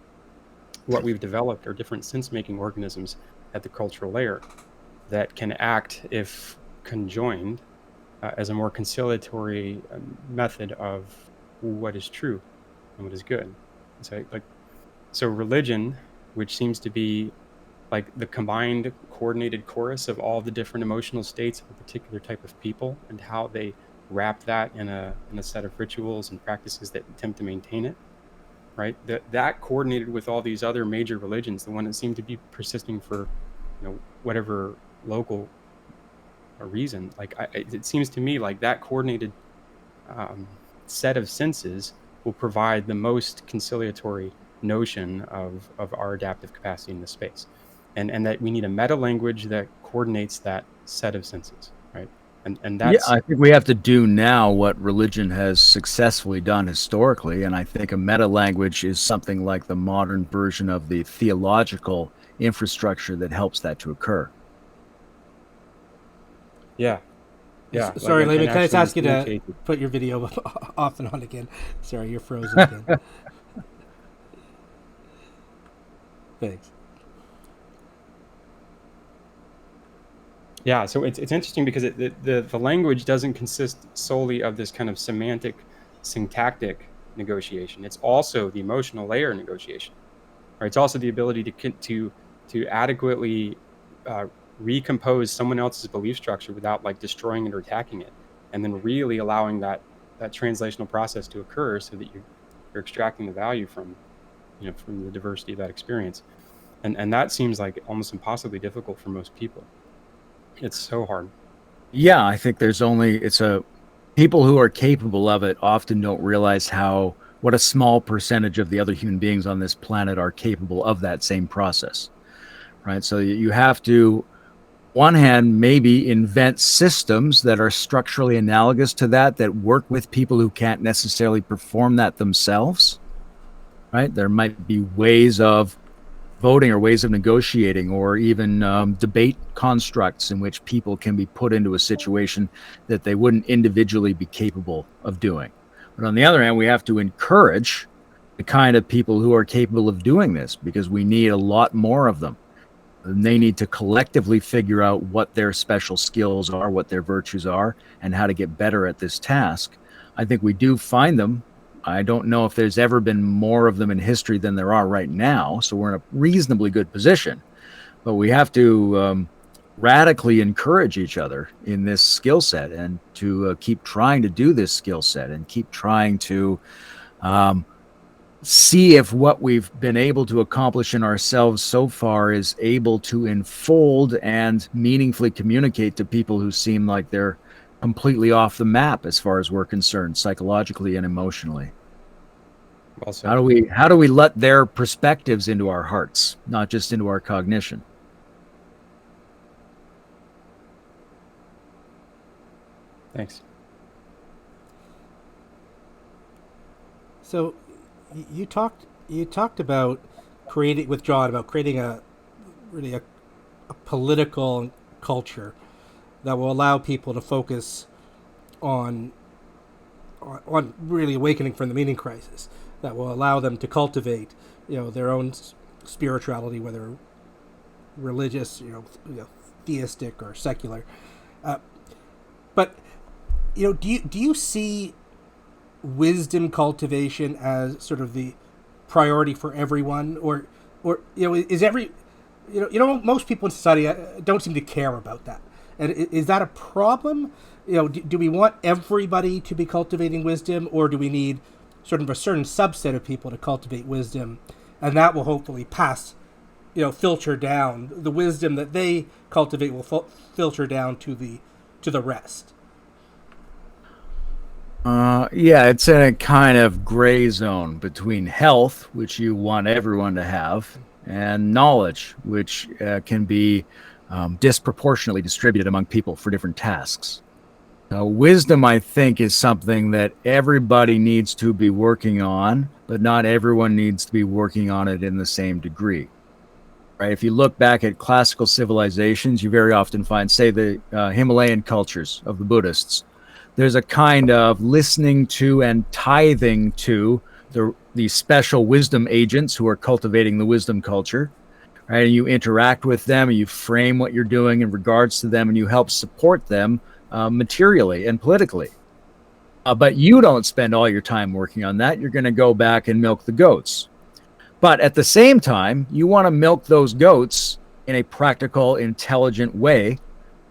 what we've developed are different sense-making organisms at the cultural layer that can act, if conjoined, as a more conciliatory method of what is true and what is good. So religion, which seems to be like the combined coordinated chorus of all the different emotional states of a particular type of people and how they wrap that in a set of rituals and practices that attempt to maintain it, right? That coordinated with all these other major religions, the one that seemed to be persisting for, whatever local reason, like it seems to me like that coordinated set of senses will provide the most conciliatory notion of our adaptive capacity in this space. And that we need a meta language that coordinates that set of senses, right? And that's, I think we have to do now what religion has successfully done historically, and I think a meta language is something like the modern version of the theological infrastructure that helps that to occur. Yeah. Sorry, Layman, can I just ask you to communicate. put your video off and on again? Sorry, you're frozen again. Thanks. Yeah, so it's interesting because the language doesn't consist solely of this kind of semantic, syntactic negotiation. It's also the emotional layer negotiation. Right? It's also the ability to adequately recompose someone else's belief structure without like destroying it or attacking it, and then really allowing that translational process to occur so that you're extracting the value from the diversity of that experience. And that seems like almost impossibly difficult for most people. It's so hard. Yeah, I think people who are capable of it often don't realize what a small percentage of the other human beings on this planet are capable of that same process, right? So you have to, one hand, maybe invent systems that are structurally analogous to that work with people who can't necessarily perform that themselves. right? There might be ways of voting or ways of negotiating or even debate constructs in which people can be put into a situation that they wouldn't individually be capable of doing. But on the other hand, we have to encourage the kind of people who are capable of doing this, because we need a lot more of them. And they need to collectively figure out what their special skills are, what their virtues are, and how to get better at this task. I think we do find them. I don't know if there's ever been more of them in history than there are right now, so we're in a reasonably good position. But we have to radically encourage each other in this skill set, and to keep trying to do this skill set, and keep trying to see if what we've been able to accomplish in ourselves so far is able to enfold and meaningfully communicate to people who seem like they're completely off the map as far as we're concerned, psychologically and emotionally. Well said. How do we let their perspectives into our hearts, not just into our cognition? Thanks. So, you talked about creating a really a political culture that will allow people to focus on really awakening from the meaning crisis, that will allow them to cultivate, their own spirituality, whether religious, theistic or secular. But do you see wisdom cultivation as sort of the priority for everyone, or is most people in society don't seem to care about that, and is that a problem? Do we want everybody to be cultivating wisdom, or do we need sort of a certain subset of people to cultivate wisdom, and that will hopefully filter down, the wisdom that they cultivate will filter down to the rest? Yeah, it's in a kind of gray zone between health, which you want everyone to have, and knowledge, which can be disproportionately distributed among people for different tasks. Wisdom, I think, is something that everybody needs to be working on, but not everyone needs to be working on it in the same degree. Right? If you look back at classical civilizations, you very often find, say, the Himalayan cultures of the Buddhists. There's a kind of listening to and tithing to the special wisdom agents who are cultivating the wisdom culture, right? And you interact with them, and you frame what you're doing in regards to them, and you help support them materially and politically. But you don't spend all your time working on that. You're going to go back and milk the goats. But at the same time, you want to milk those goats in a practical, intelligent way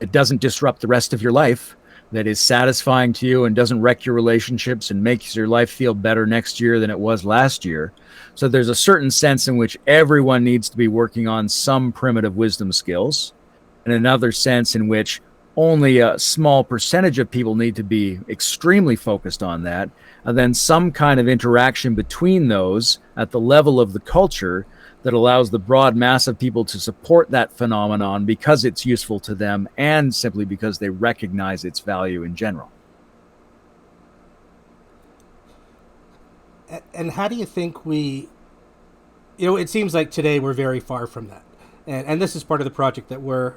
that doesn't disrupt the rest of your life, that is satisfying to you and doesn't wreck your relationships and makes your life feel better next year than it was last year. So there's a certain sense in which everyone needs to be working on some primitive wisdom skills, and another sense in which only a small percentage of people need to be extremely focused on that, and then some kind of interaction between those at the level of the culture that allows the broad mass of people to support that phenomenon because it's useful to them, and simply because they recognize its value in general. And how do you think it seems like today we're very far from that, and this is part of the project that we're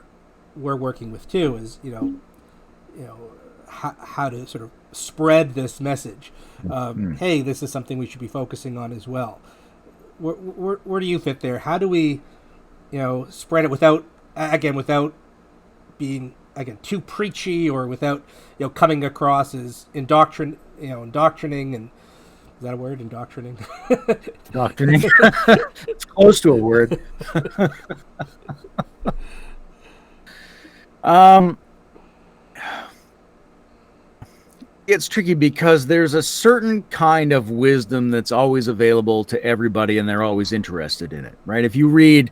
working with too, is how to sort of spread this message of, hey, this is something we should be focusing on as well. Where do you fit there? How do we, spread it without being too preachy, or without coming across as indoctrining? And is that a word, indoctrining? Indoctrining. It's close to a word. It's tricky because there's a certain kind of wisdom that's always available to everybody, and they're always interested in it, right? If you read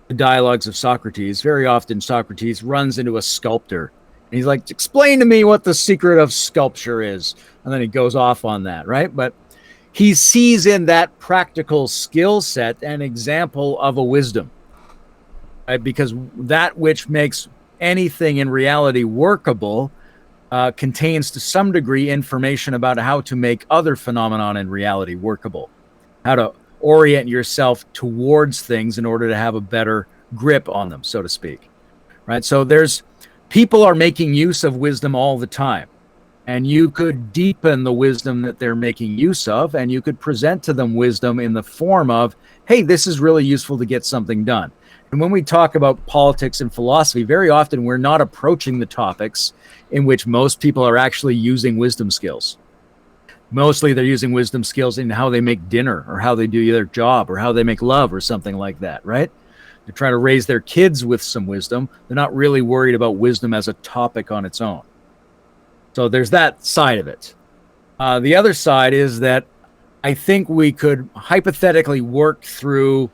the dialogues of Socrates, very often Socrates runs into a sculptor, and he's like, explain to me what the secret of sculpture is. And then he goes off on that, right? But he sees in that practical skill set an example of a wisdom, right? Because that which makes anything in reality workable contains to some degree information about how to make other phenomenon in reality workable, how to orient yourself towards things in order to have a better grip on them, so to speak. Right? So people are making use of wisdom all the time. And you could deepen the wisdom that they're making use of, and you could present to them wisdom in the form of, hey, this is really useful to get something done. And when we talk about politics and philosophy, very often we're not approaching the topics in which most people are actually using wisdom skills. Mostly they're using wisdom skills in how they make dinner or how they do their job or how they make love or something like that, right? They're trying to raise their kids with some wisdom. They're not really worried about wisdom as a topic on its own. So there's that side of it. The other side is that I think we could hypothetically work through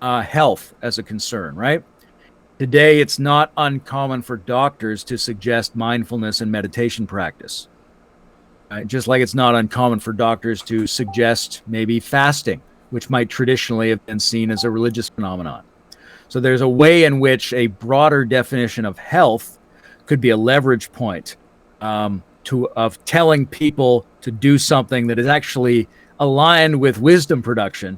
health as a concern, right? Today, it's not uncommon for doctors to suggest mindfulness and meditation practice. Just like it's not uncommon for doctors to suggest maybe fasting, which might traditionally have been seen as a religious phenomenon. So there's a way in which a broader definition of health could be a leverage point of telling people to do something that is actually aligned with wisdom production,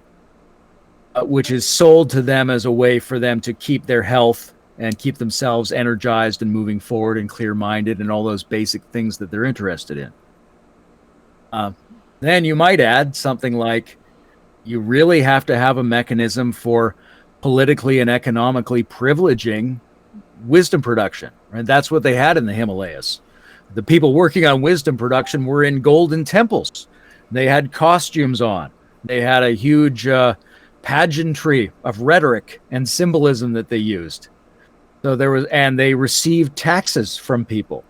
which is sold to them as a way for them to keep their health and keep themselves energized and moving forward and clear-minded and all those basic things that they're interested in. Then you might add something like, you really have to have a mechanism for politically and economically privileging wisdom production. Right? That's what they had in the Himalayas. The people working on wisdom production were in golden temples. They had costumes on. They had a huge pageantry of rhetoric and symbolism that they used. So and they received taxes from people.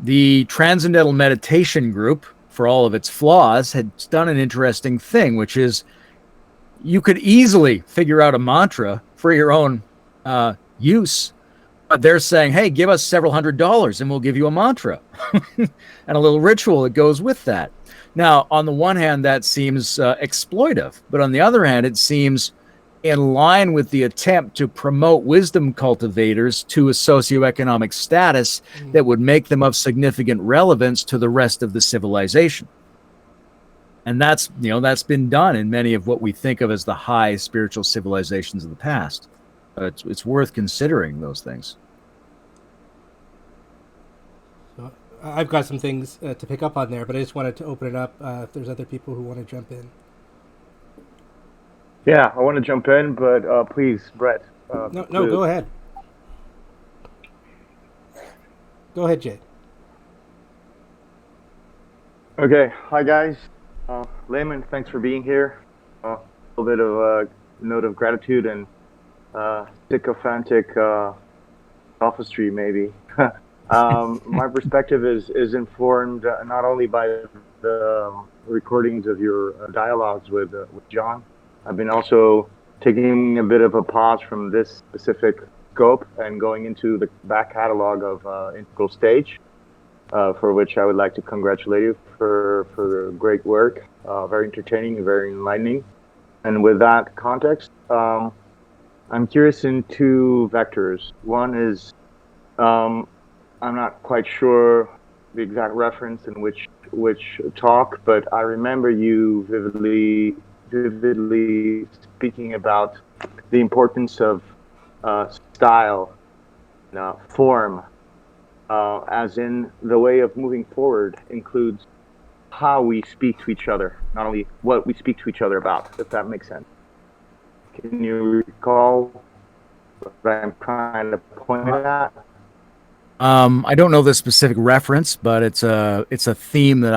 The Transcendental Meditation Group, for all of its flaws, had done an interesting thing, which is you could easily figure out a mantra for your own use. But they're saying, hey, give us several $100s and we'll give you a mantra and a little ritual that goes with that. Now, on the one hand, that seems exploitive, but on the other hand, it seems in line with the attempt to promote wisdom cultivators to a socioeconomic status that would make them of significant relevance to the rest of the civilization. And that's been done in many of what we think of as the high spiritual civilizations of the past. It's worth considering those things. So I've got some things to pick up on there, but I just wanted to open it up if there's other people who want to jump in. Yeah, I want to jump in, but please, Brett. No, go ahead. Go ahead, Jay. Okay, hi guys. Layman, thanks for being here. A little bit of a note of gratitude and sycophantic sophistry, maybe. My perspective is informed not only by the recordings of your dialogues with John. I've been also taking a bit of a pause from this specific scope and going into the back catalog of Integral Stage, for which I would like to congratulate you for great work. Very entertaining and very enlightening. And with that context, I'm curious in two vectors. One is, I'm not quite sure the exact reference in which talk, but I remember you vividly speaking about the importance of style, form, as in the way of moving forward includes how we speak to each other, not only what we speak to each other about, if that makes sense. Can you recall what I'm trying to point at? I don't know the specific reference, but it's a theme that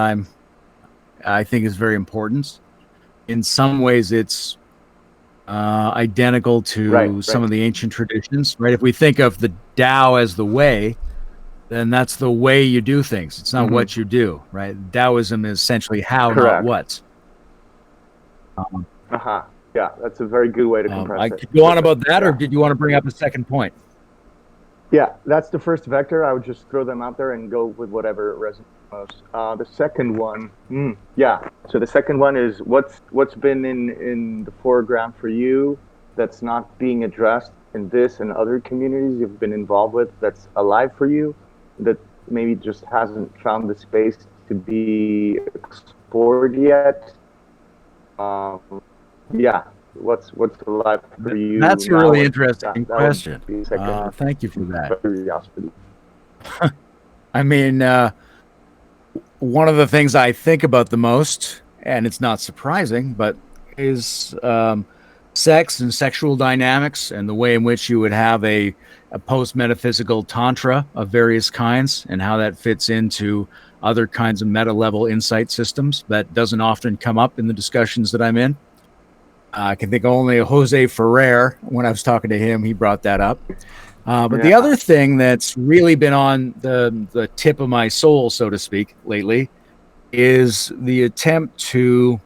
I think is very important. In some ways, it's identical to some of the ancient traditions, right? If we think of the Tao as the way, then that's the way you do things. It's not what you do, right? Taoism is essentially how, not what. Yeah, that's a very good way to compress I it. could go on about that, or did you want to bring up a second point? Yeah, that's the first vector. I would just throw them out there and go with whatever resonates most. The second one, So the second one is what's been in the foreground for you that's not being addressed in this and other communities you've been involved with that's alive for you, that maybe just hasn't found the space to be explored yet. Yeah, what's the life for you? That's a now? really And interesting that would question. be second Thank you for that. curiosity. I mean, one of the things I think about the most, and it's not surprising, but is sex and sexual dynamics and the way in which you would have a post-metaphysical tantra of various kinds and how that fits into other kinds of meta-level insight systems that doesn't often come up in the discussions that I'm in. I can think only of Jose Ferrer. When I was talking to him, he brought that up. But the other thing that's really been on the tip of my soul, so to speak, lately is the attempt to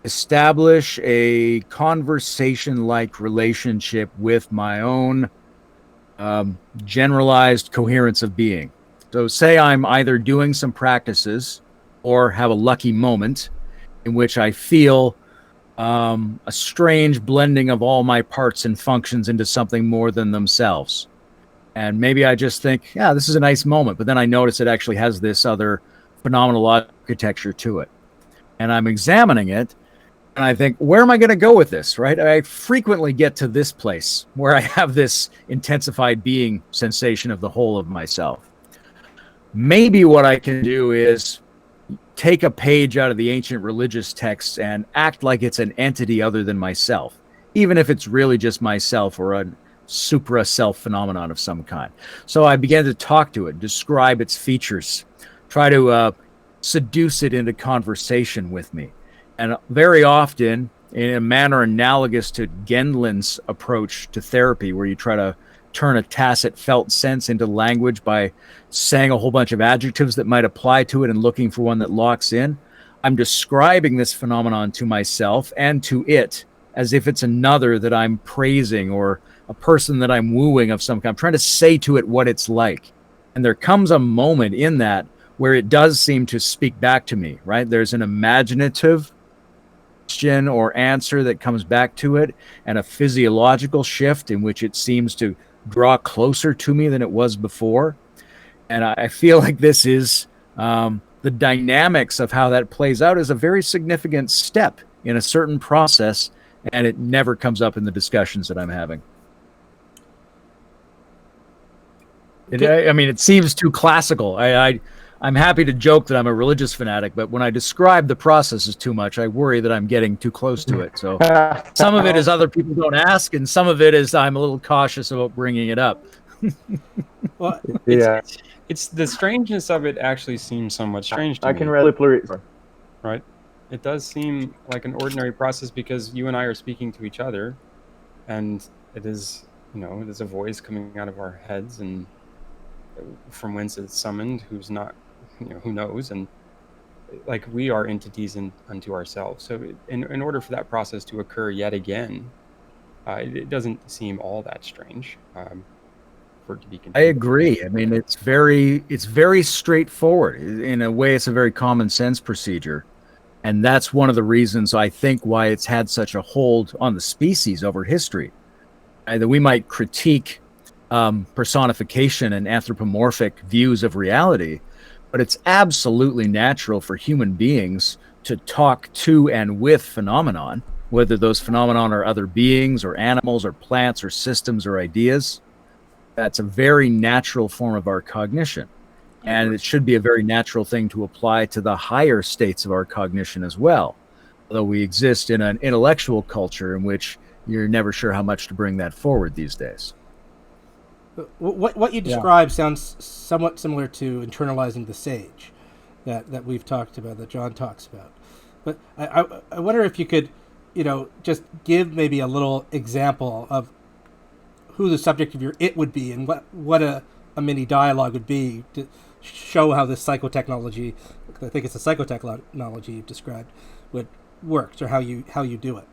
establish a conversation-like relationship with my own generalized coherence of being. So say I'm either doing some practices or have a lucky moment in which I feel a strange blending of all my parts and functions into something more than themselves. And maybe I just think, yeah, this is a nice moment. But then I notice it actually has this other phenomenal architecture to it. And I'm examining it. And I think, where am I going to go with this, right? I frequently get to this place where I have this intensified being sensation of the whole of myself. Maybe what I can do is take a page out of the ancient religious texts and act like it's an entity other than myself, even if it's really just myself or a supra self phenomenon of some kind. So I began to talk to it, describe its features, try to seduce it into conversation with me. And very often, in a manner analogous to Gendlin's approach to therapy, where you try to turn a tacit felt sense into language by saying a whole bunch of adjectives that might apply to it and looking for one that locks in, I'm describing this phenomenon to myself and to it as if it's another that I'm praising or a person that I'm wooing of some kind. I'm trying to say to it what it's like. And there comes a moment in that where it does seem to speak back to me, right? There's an imaginative question or answer that comes back to it and a physiological shift in which it seems to draw closer to me than it was before. And I feel like this is the dynamics of how that plays out is a very significant step in a certain process, and it never comes up in the discussions that I'm having. I mean, it seems too classical. I'm happy to joke that I'm a religious fanatic, but when I describe the processes too much, I worry that I'm getting too close to it. So some of it is other people don't ask, and some of it is I'm a little cautious about bringing it up. Well, It's the strangeness of it actually seems somewhat strange to me. I can really Right? It does seem like an ordinary process because you and I are speaking to each other, and it is, there's a voice coming out of our heads, and from whence it's summoned, who's not, who knows, and like we are entities unto ourselves. So in order for that process to occur yet again, it doesn't seem all that strange. For it to be continued. I agree. I mean, it's very straightforward. In a way, it's a very common sense procedure. And that's one of the reasons I think why it's had such a hold on the species over history. That we might critique personification and anthropomorphic views of reality, but it's absolutely natural for human beings to talk to and with phenomenon, whether those phenomenon are other beings or animals or plants or systems or ideas. That's a very natural form of our cognition. And it should be a very natural thing to apply to the higher states of our cognition as well. Although we exist in an intellectual culture in which you're never sure how much to bring that forward these days. What you describe sounds somewhat similar to internalizing the sage that we've talked about, that John talks about. But I wonder if you could, just give maybe a little example of who the subject of your it would be and what a mini dialogue would be to show how this psychotechnology, I think it's the psychotechnology you've described, would works, or how you do it.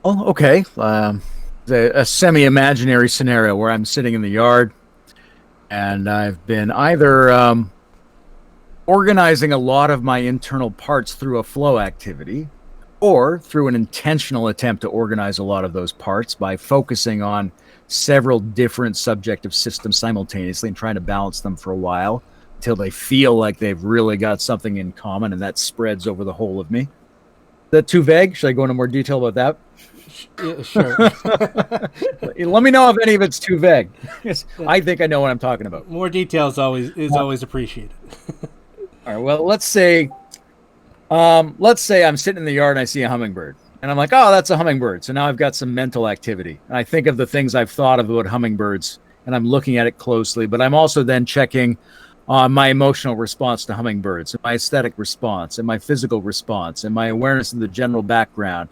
Oh, okay. A semi-imaginary scenario where I'm sitting in the yard and I've been either organizing a lot of my internal parts through a flow activity or through an intentional attempt to organize a lot of those parts by focusing on several different subjective systems simultaneously and trying to balance them for a while, till they feel like they've really got something in common, and that spreads over the whole of me. Is that too vague? Should I go into more detail about that? Yeah, sure. Let me know if any of it's too vague. I think I know what I'm talking about. More details always appreciated. All right. Well, let's say I'm sitting in the yard and I see a hummingbird, and I'm like, oh, that's a hummingbird. So now I've got some mental activity, and I think of the things I've thought of about hummingbirds, and I'm looking at it closely. But I'm also then checking on my emotional response to hummingbirds, and my aesthetic response, and my physical response, and my awareness of the general background.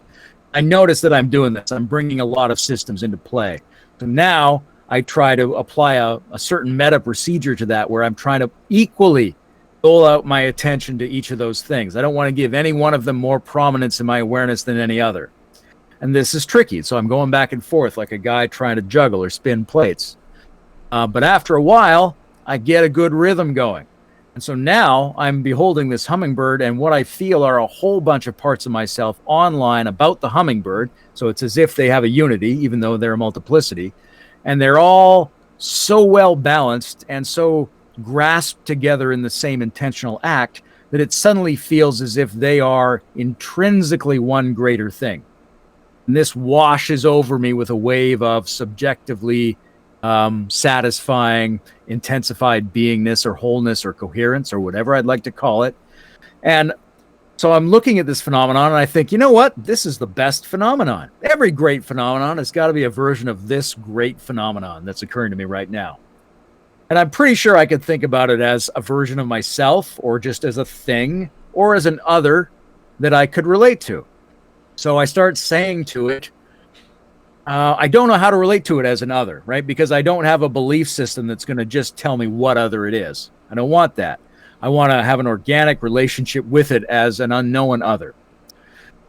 I notice that I'm doing this. I'm bringing a lot of systems into play. So now I try to apply a certain meta procedure to that, where I'm trying to equally dole out my attention to each of those things. I don't want to give any one of them more prominence in my awareness than any other. And this is tricky. So I'm going back and forth like a guy trying to juggle or spin plates. But after a while, I get a good rhythm going. And so now I'm beholding this hummingbird, and what I feel are a whole bunch of parts of myself online about the hummingbird. So it's as if they have a unity, even though they're a multiplicity. And they're all so well balanced and so grasped together in the same intentional act that it suddenly feels as if they are intrinsically one greater thing. And this washes over me with a wave of subjectively satisfying, intensified beingness or wholeness or coherence or whatever I'd like to call it. And so I'm looking at this phenomenon and I think, you know what? This is the best phenomenon. Every great phenomenon has got to be a version of this great phenomenon that's occurring to me right now. And I'm pretty sure I could think about it as a version of myself, or just as a thing, or as an other that I could relate to. So I start saying to it, I don't know how to relate to it as an other, right? Because I don't have a belief system that's going to just tell me what other it is. I don't want that. I want to have an organic relationship with it as an unknown other.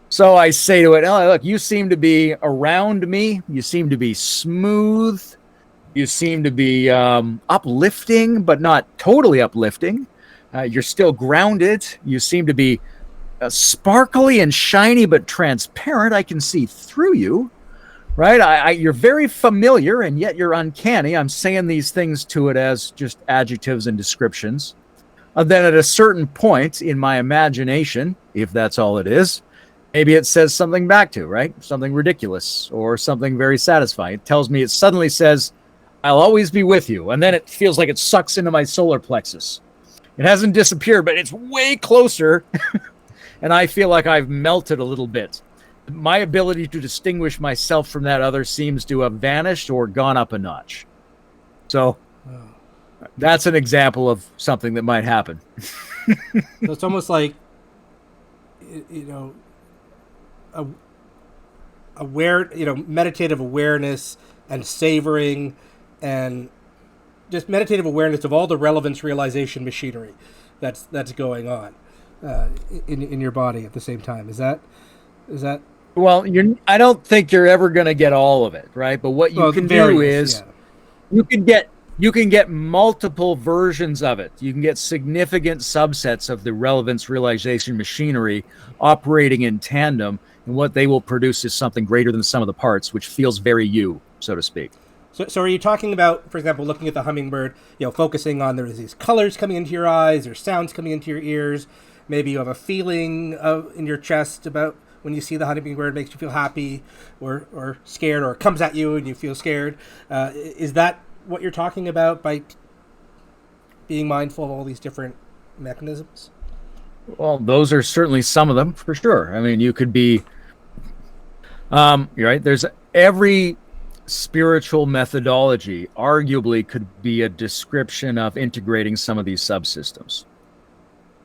So I say to it, oh, look, you seem to be around me. You seem to be smooth. You seem to be uplifting, but not totally uplifting. You're still grounded. You seem to be sparkly and shiny, but transparent. I can see through you, right? You're very familiar, and yet you're uncanny. I'm saying these things to it as just adjectives and descriptions. Then at a certain point in my imagination, if that's all it is, maybe it says something back to, right? Something ridiculous or something very satisfying. It tells me, it suddenly says, I'll always be with you. And then it feels like it sucks into my solar plexus. It hasn't disappeared, but it's way closer. And I feel like I've melted a little bit. My ability to distinguish myself from that other seems to have vanished or gone up a notch. So that's an example of something that might happen. So it's almost like, meditative awareness and savoring, and just meditative awareness of all the relevance realization machinery that's going on in your body at the same time. Is that? Well, I don't think you're ever going to get all of it, right? But what you can do is you can get multiple versions of it. You can get significant subsets of the relevance realization machinery operating in tandem, and what they will produce is something greater than the sum of the parts, which feels very you, so to speak. So are you talking about, for example, looking at the hummingbird, focusing on there's these colors coming into your eyes, or sounds coming into your ears? Maybe you have a feeling in your chest about when you see the hummingbird, makes you feel happy or scared, or it comes at you and you feel scared. Is that what you're talking about by being mindful of all these different mechanisms? Well, those are certainly some of them, for sure. I mean, you could be, you're right. There's every spiritual methodology arguably could be a description of integrating some of these subsystems.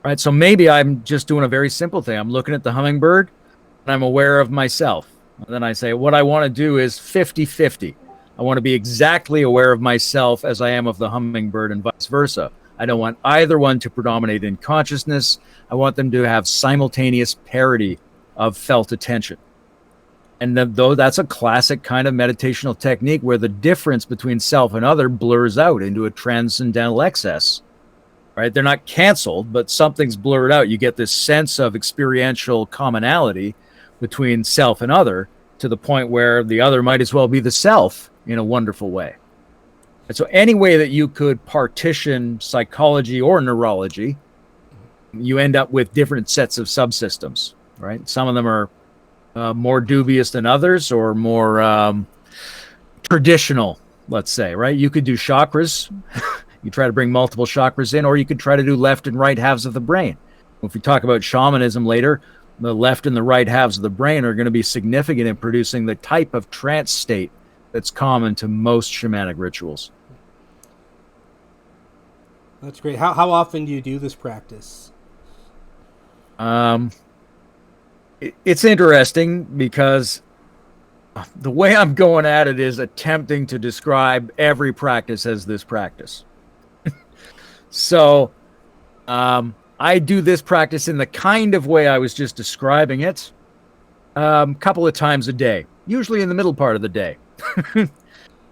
Right? So maybe I'm just doing a very simple thing. I'm looking at the hummingbird and I'm aware of myself. And then I say, what I want to do is 50-50. I want to be exactly aware of myself as I am of the hummingbird, and vice versa. I don't want either one to predominate in consciousness. I want them to have simultaneous parity of felt attention. And though that's a classic kind of meditational technique where the difference between self and other blurs out into a transcendental excess, right? They're not canceled, but something's blurred out. You get this sense of experiential commonality between self and other, to the point where the other might as well be the self in a wonderful way. And so any way that you could partition psychology or neurology, you end up with different sets of subsystems, right? Some of them are more dubious than others, or more traditional, let's say, right? You could do chakras. You try to bring multiple chakras in, or you could try to do left and right halves of the brain. If we talk about shamanism later, the left and the right halves of the brain are going to be significant in producing the type of trance state that's common to most shamanic rituals. That's great. How often do you do this practice? It's interesting because the way I'm going at it is attempting to describe every practice as this practice. So I do this practice in the kind of way I was just describing it a couple of times a day, usually in the middle part of the day.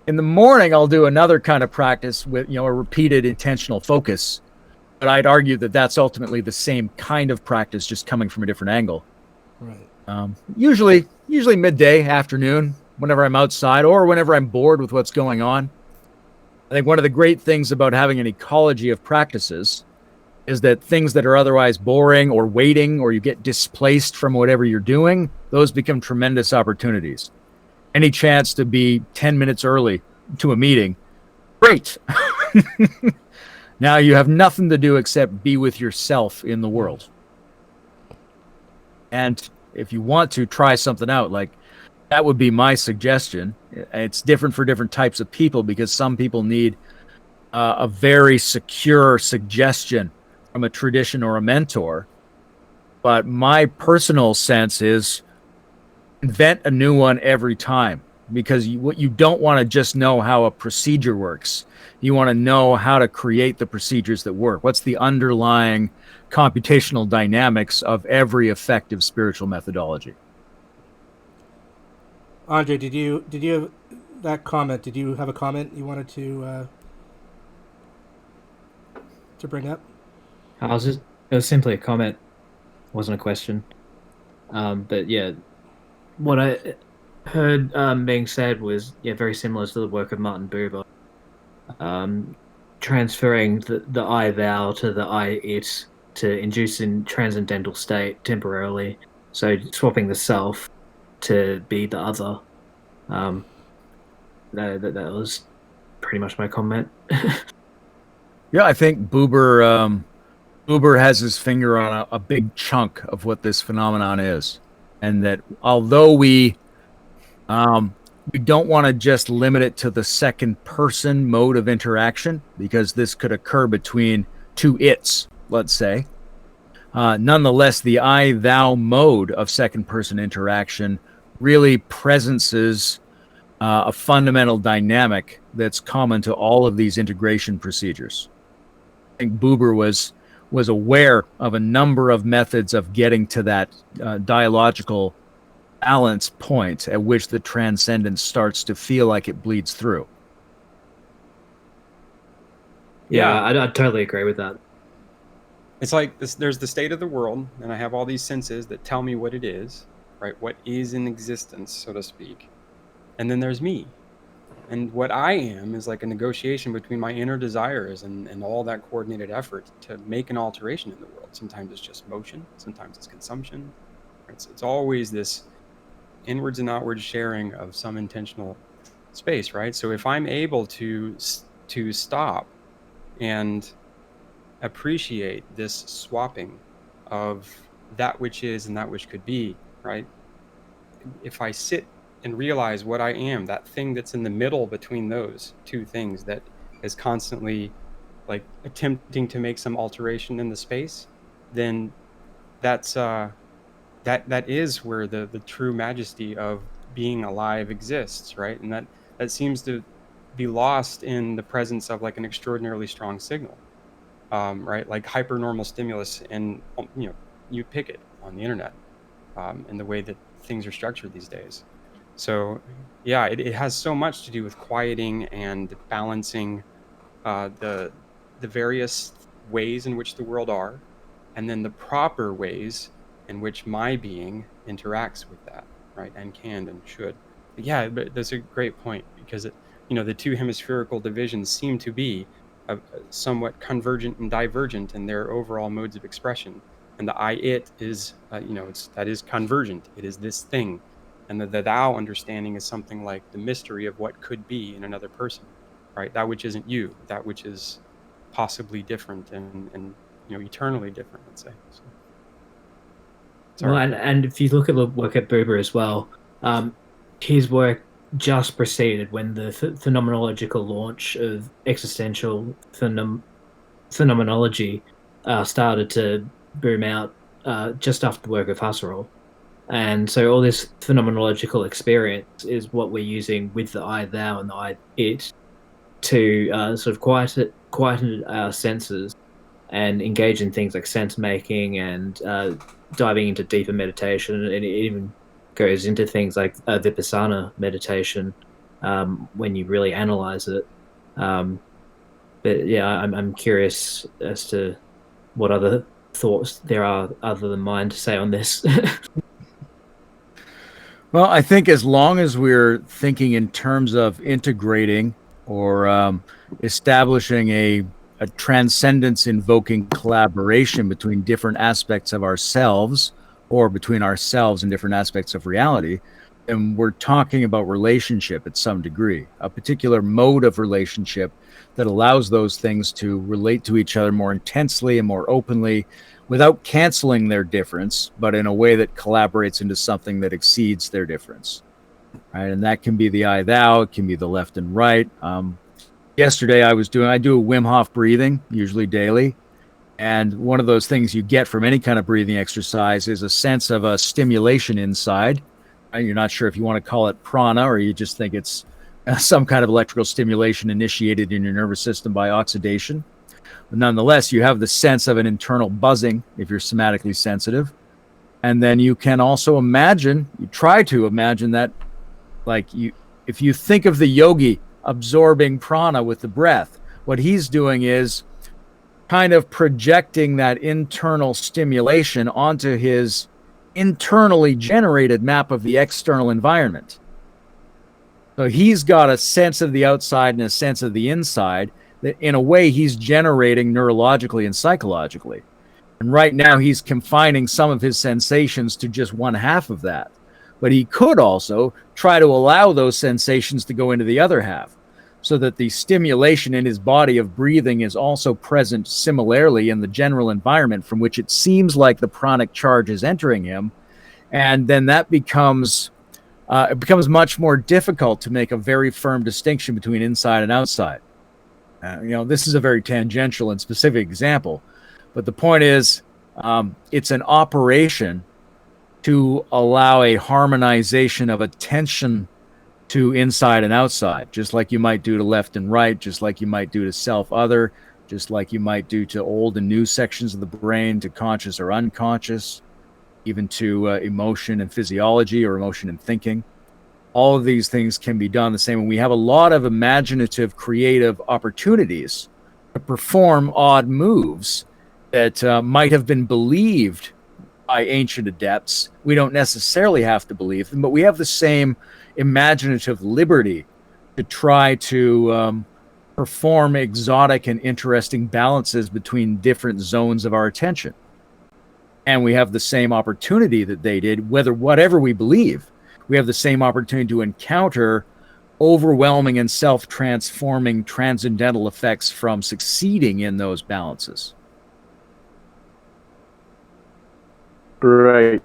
In the morning, I'll do another kind of practice with, a repeated intentional focus. But I'd argue that that's ultimately the same kind of practice, just coming from a different angle. Right. Usually midday, afternoon, whenever I'm outside or whenever I'm bored with what's going on. I think one of the great things about having an ecology of practices is that things that are otherwise boring or waiting, or you get displaced from whatever you're doing, those become tremendous opportunities. Any chance to be 10 minutes early to a meeting, great. Now you have nothing to do except be with yourself in the world. And if you want to try something out, like, that would be my suggestion. It's different for different types of people, because some people need a very secure suggestion from a tradition or a mentor. But my personal sense is invent a new one every time, because what you don't want to just know how a procedure works. You want to know how to create the procedures that work. What's the underlying computational dynamics of every effective spiritual methodology? Andre, did you have that comment? Did you have a comment you wanted to bring up? It was simply a comment, wasn't a question. But yeah, what I heard being said was very similar to the work of Martin Buber. Transferring the I thou to the I it to induce in transcendental state temporarily. So swapping the self to be the other. That was pretty much my comment. Yeah, I think Buber has his finger on a big chunk of what this phenomenon is. And that although we don't want to just limit it to the second person mode of interaction, because this could occur between two its, let's say. Nonetheless, the I thou mode of second person interaction really presences a fundamental dynamic that's common to all of these integration procedures. I think Buber was aware of a number of methods of getting to that dialogical balance point at which the transcendence starts to feel like it bleeds through. Yeah, I totally agree with that. It's like this, there's the state of the world, and I have all these senses that tell me what it is, right? What is in existence, so to speak. And then there's me. And what I am is like a negotiation between my inner desires and all that coordinated effort to make an alteration in the world. Sometimes it's just motion, sometimes it's consumption. It's always this inwards and outwards sharing of some intentional space, right? So if I'm able to stop and appreciate this swapping of that which is and that which could be, right? If I sit and realize what I am, that thing that's in the middle between those two things that is constantly like attempting to make some alteration in the space, then that's that is where the true majesty of being alive exists, right? And that seems to be lost in the presence of like an extraordinarily strong signal, right? Like hypernormal stimulus, and you pick it on the internet, and the way that things are structured these days. So yeah, it has so much to do with quieting and balancing the various ways in which the world are, and then the proper ways in which my being interacts with that, right? And can and should. But yeah, but that's a great point. because the two hemispherical divisions seem to be somewhat convergent and divergent in their overall modes of expression. And the I-it is, that is convergent. It is this thing. And the thou understanding is something like the mystery of what could be in another person, right? That which isn't you, that which is possibly different and eternally different, let's say. So, well, and if you look at the work at Buber as well, his work just preceded when the phenomenological launch of existential phenomenology started to boom out just after the work of Husserl. And so all this phenomenological experience is what we're using with the I, thou, and the I, it to sort of quieten our senses and engage in things like sense making and diving into deeper meditation. And it even goes into things like vipassana meditation when you really analyze it. But yeah, I'm curious as to what other thoughts there are other than mine to say on this. Well, I think as long as we're thinking in terms of integrating or establishing a transcendence invoking collaboration between different aspects of ourselves or between ourselves and different aspects of reality, then we're talking about relationship at some degree, a particular mode of relationship that allows those things to relate to each other more intensely and more openly without canceling their difference, but in a way that collaborates into something that exceeds their difference. Right? And that can be the I, thou, it can be the left and right. Yesterday I do a Wim Hof breathing, usually daily. And one of those things you get from any kind of breathing exercise is a sense of a stimulation inside. You're not sure if you want to call it prana or you just think it's some kind of electrical stimulation initiated in your nervous system by oxidation. But nonetheless, you have the sense of an internal buzzing if you're somatically sensitive. And then you can also try to imagine that, if you think of the yogi absorbing prana with the breath, what he's doing is kind of projecting that internal stimulation onto his internally generated map of the external environment. So he's got a sense of the outside and a sense of the inside that in a way he's generating neurologically and psychologically. And right now he's confining some of his sensations to just one half of that. But he could also try to allow those sensations to go into the other half so that the stimulation in his body of breathing is also present similarly in the general environment from which it seems like the pranic charge is entering him. And then that becomes much more difficult to make a very firm distinction between inside and outside. This is a very tangential and specific example, but the point is, it's an operation to allow a harmonization of attention to inside and outside, just like you might do to left and right, just like you might do to self-other, just like you might do to old and new sections of the brain, to conscious or unconscious, even to emotion and physiology or emotion and thinking. All of these things can be done the same. And we have a lot of imaginative, creative opportunities to perform odd moves that might have been believed by ancient adepts. We don't necessarily have to believe them, but we have the same imaginative liberty to try to perform exotic and interesting balances between different zones of our attention. And we have the same opportunity that they did, whatever we believe. We have the same opportunity to encounter overwhelming and self-transforming transcendental effects from succeeding in those balances. Right.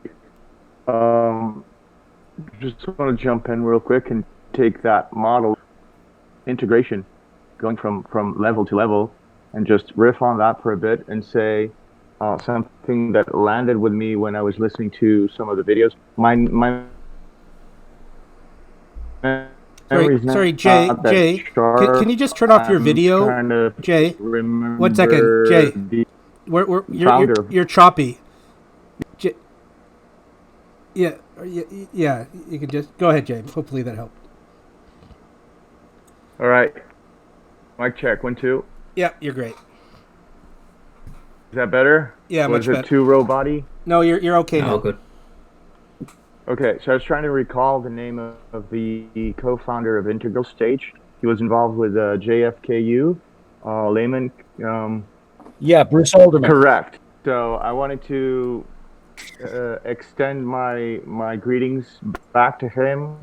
Just want to jump in real quick and take that model integration, going from level to level, and just riff on that for a bit and say something that landed with me when I was listening to some of the videos. My Sorry, Jay. Can you just turn off your video, Jay? 1 second, Jay. You're choppy. Yeah. You can just go ahead, Jay. Hopefully that helped. All right. Mic check. 1, 2. Yeah, you're great. Is that better? Yeah, much better. Was it too row body? No, you're okay now. Oh, good. Okay, so I was trying to recall the name of the co-founder of Integral Stage. He was involved with JFKU, Layman. Yeah, Bruce Alderman. Correct. So I wanted to extend my greetings back to him.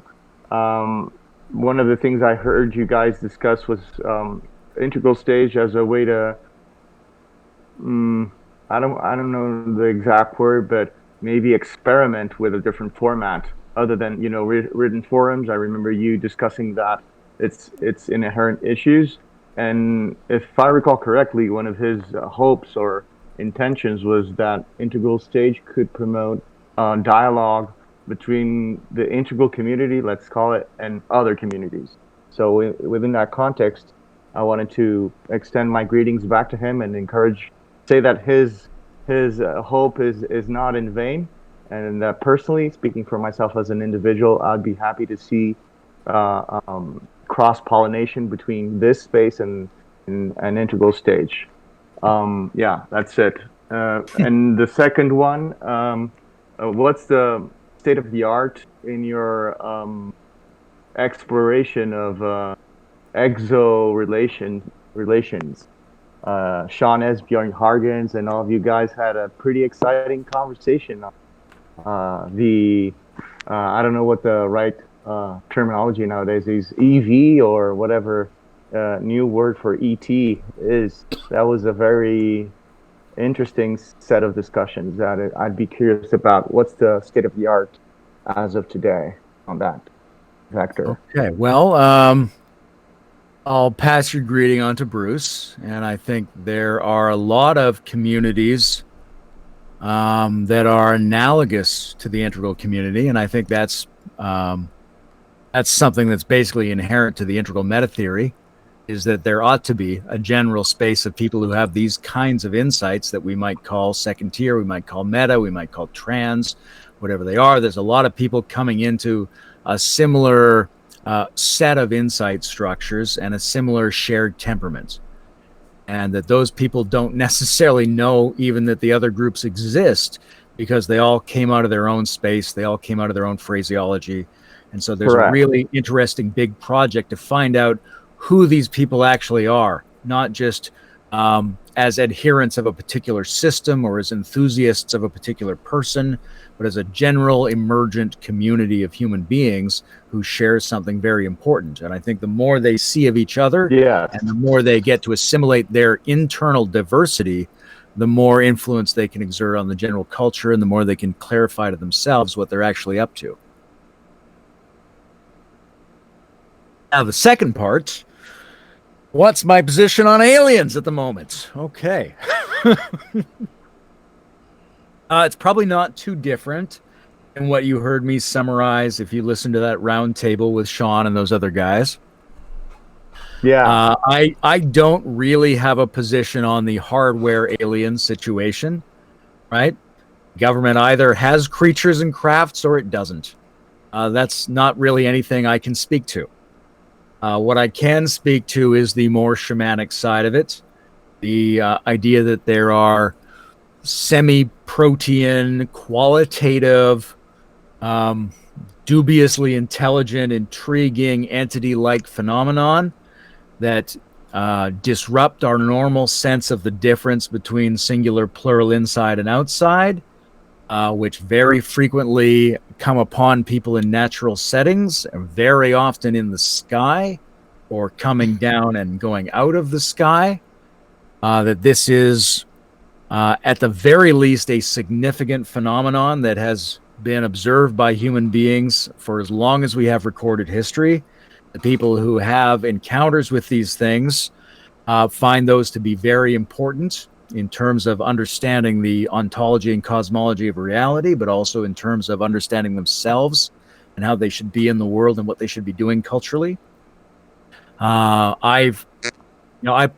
One of the things I heard you guys discuss was Integral Stage as a way to I don't know the exact word, but maybe experiment with a different format other than written forums. I remember you discussing that it's inherent issues, and if I recall correctly, one of his hopes or intentions was that Integral Stage could promote dialogue between the integral community, let's call it, and other communities. So within that context, I wanted to extend my greetings back to him and say that his hope is not in vain, and that personally, speaking for myself as an individual, I'd be happy to see cross pollination between this space and an Integral Stage. Yeah, that's it. And the second one, what's the state of the art in your exploration of exo relations? Sean S., Bjorn Hargens, and all of you guys had a pretty exciting conversation on I don't know what the right terminology nowadays is, EV or whatever new word for ET is. That was a very interesting set of discussions that I'd be curious about. What's the state of the art as of today on that vector? Okay, well, I'll pass your greeting on to Bruce, and I think there are a lot of communities that are analogous to the integral community, and I think that's something that's basically inherent to the integral meta theory, is that there ought to be a general space of people who have these kinds of insights that we might call second tier, we might call meta, we might call trans, whatever they are. There's a lot of people coming into a similar set of insight structures and a similar shared temperament, and that those people don't necessarily know even that the other groups exist, because they all came out of their own space, they all came out of their own phraseology. And so there's Correct. a really interesting big project to find out who these people actually are, not just as adherents of a particular system or as enthusiasts of a particular person, but as a general emergent community of human beings who share something very important. And I think the more they see of each other, Yes. and the more they get to assimilate their internal diversity, the more influence they can exert on the general culture, and the more they can clarify to themselves what they're actually up to. Now, the second part, what's my position on aliens at the moment? Okay. It's probably not too different than what you heard me summarize if you listen to that round table with Sean and those other guys. Yeah. I don't really have a position on the hardware alien situation, right? Government either has creatures and crafts or it doesn't. That's not really anything I can speak to. What I can speak to is the more shamanic side of it. The idea that there are semi-protean, qualitative, dubiously intelligent, intriguing, entity-like phenomenon that disrupt our normal sense of the difference between singular, plural, inside and outside, which very frequently come upon people in natural settings, very often in the sky, or coming down and going out of the sky. That this is, at the very least, a significant phenomenon that has been observed by human beings for as long as we have recorded history. The people who have encounters with these things find those to be very important in terms of understanding the ontology and cosmology of reality, but also in terms of understanding themselves and how they should be in the world and what they should be doing culturally. I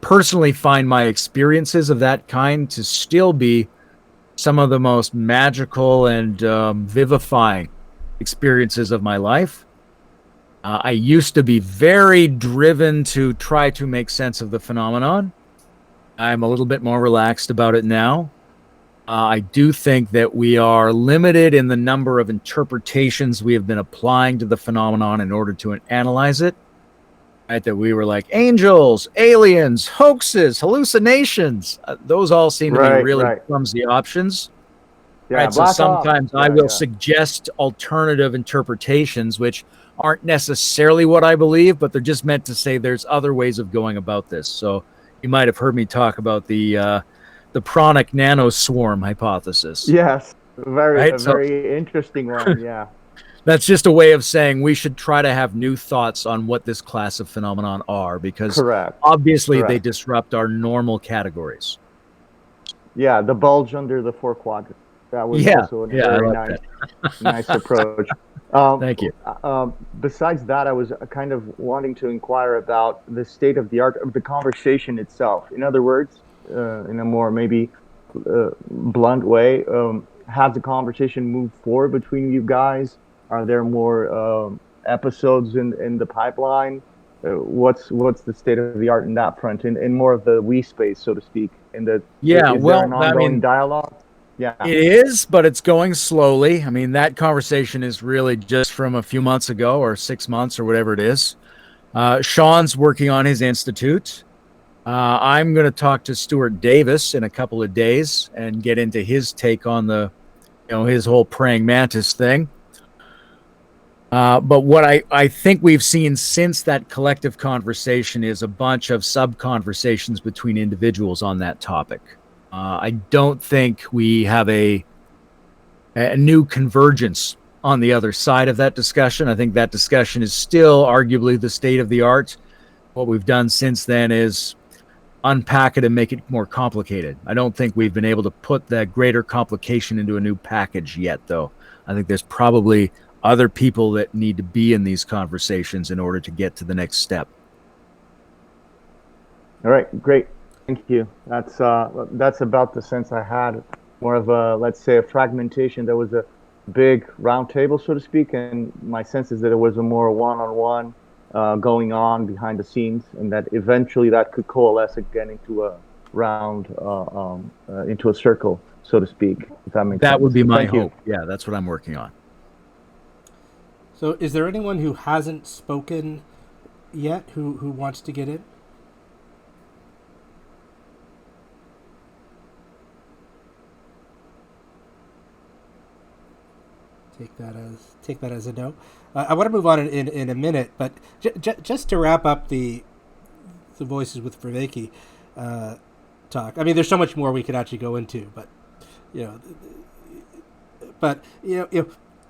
personally find my experiences of that kind to still be some of the most magical and vivifying experiences of my life. I used to be very driven to try to make sense of the phenomenon. I'm a little bit more relaxed about it now. I do think that we are limited in the number of interpretations we have been applying to the phenomenon in order to analyze it. Right, that we were like angels, aliens, hoaxes, hallucinations. Those all seem to be really clumsy options. Yeah, right. So sometimes I will yeah. suggest alternative interpretations, which aren't necessarily what I believe, but they're just meant to say there's other ways of going about this. So you might have heard me talk about the pranic nanoswarm hypothesis. Yes, very right? very interesting one. Yeah. That's just a way of saying we should try to have new thoughts on what this class of phenomenon are, because obviously they disrupt our normal categories. Yeah, the bulge under the four quadrants. That was also a very nice approach. Thank you. Besides that, I was kind of wanting to inquire about the state of the art of the conversation itself. In other words, in a more maybe blunt way, has the conversation moved forward between you guys? Are there more episodes in the pipeline? What's the state of the art in that front, in more of the we space, so to speak? Is there an ongoing dialogue? Yeah, it is, but it's going slowly. I mean, that conversation is really just from a few months ago, or 6 months, or whatever it is. Sean's working on his institute. I'm going to talk to Stuart Davis in a couple of days and get into his take on his whole praying mantis thing. But what I think we've seen since that collective conversation is a bunch of sub-conversations between individuals on that topic. I don't think we have a new convergence on the other side of that discussion. I think that discussion is still arguably the state of the art. What we've done since then is unpack it and make it more complicated. I don't think we've been able to put that greater complication into a new package yet, though. I think there's probably other people that need to be in these conversations in order to get to the next step. All right, great. Thank you. That's about the sense I had. More of a, let's say, a fragmentation. There was a big round table, so to speak, and my sense is that it was a more one-on-one going on behind the scenes, and that eventually that could coalesce again into a round, into a circle, so to speak, if that makes sense. That would be my hope. Yeah, that's what I'm working on. So is there anyone who hasn't spoken yet who wants to get in? Take that as a no. I want to move on in a minute, but just to wrap up the Voices with Vervaeke talk. I mean, there's so much more we could actually go into,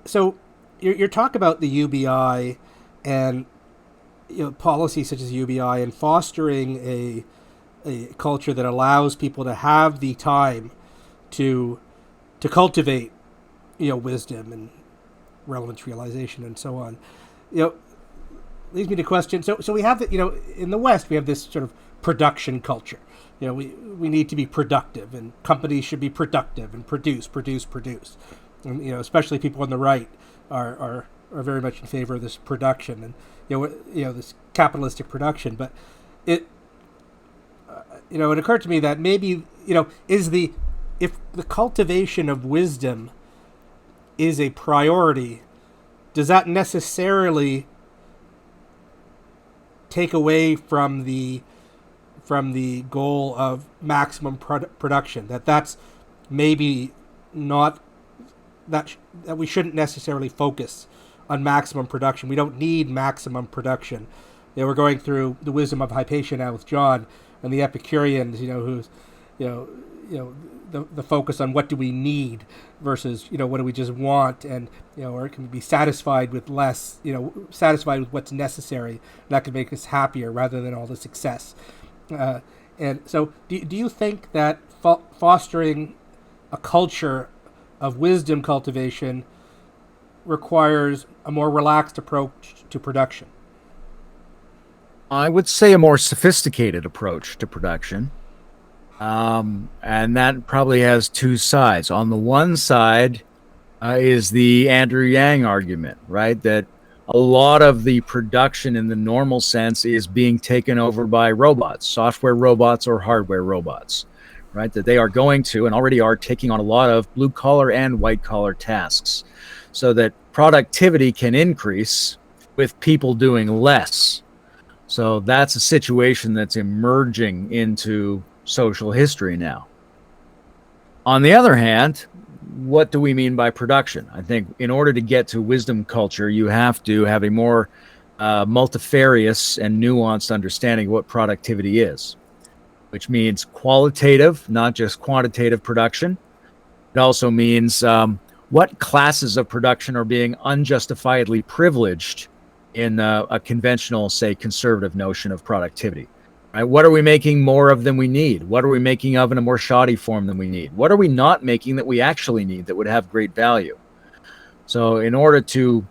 so your talk about the UBI and policies such as UBI and fostering a culture that allows people to have the time to cultivate wisdom and relevance realization and so on, leads me to question. So we have in the West we have this sort of production culture. We need to be productive, and companies should be productive and produce, and especially people on the right are very much in favor of this production and this capitalistic production. But it occurred to me that maybe if the cultivation of wisdom is a priority, does that necessarily take away from the goal of maximum production? That's maybe not that we shouldn't necessarily focus on maximum production. We don't need maximum production. We're going through the wisdom of Hypatia now with John and the Epicureans, who's the focus on what do we need versus what do we just want, and or it can be satisfied with less, satisfied with what's necessary, and that can make us happier rather than all the success. And so do you think that fostering a culture of wisdom cultivation requires a more relaxed approach to production? I would say a more sophisticated approach to production. And that probably has two sides. On the one side is the Andrew Yang argument, right? That a lot of the production in the normal sense is being taken over by robots, software robots or hardware robots, right? That they are going to and already are taking on a lot of blue collar and white collar tasks so that productivity can increase with people doing less. So that's a situation that's emerging into social history now. On the other hand, what do we mean by production? I think in order to get to wisdom culture, you have to have a more multifarious and nuanced understanding of what productivity is, which means qualitative, not just quantitative production. It also means what classes of production are being unjustifiably privileged in a conventional, say, conservative notion of productivity. Right? What are we making more of than we need? What are we making of in a more shoddy form than we need? What are we not making that we actually need that would have great value? So in order to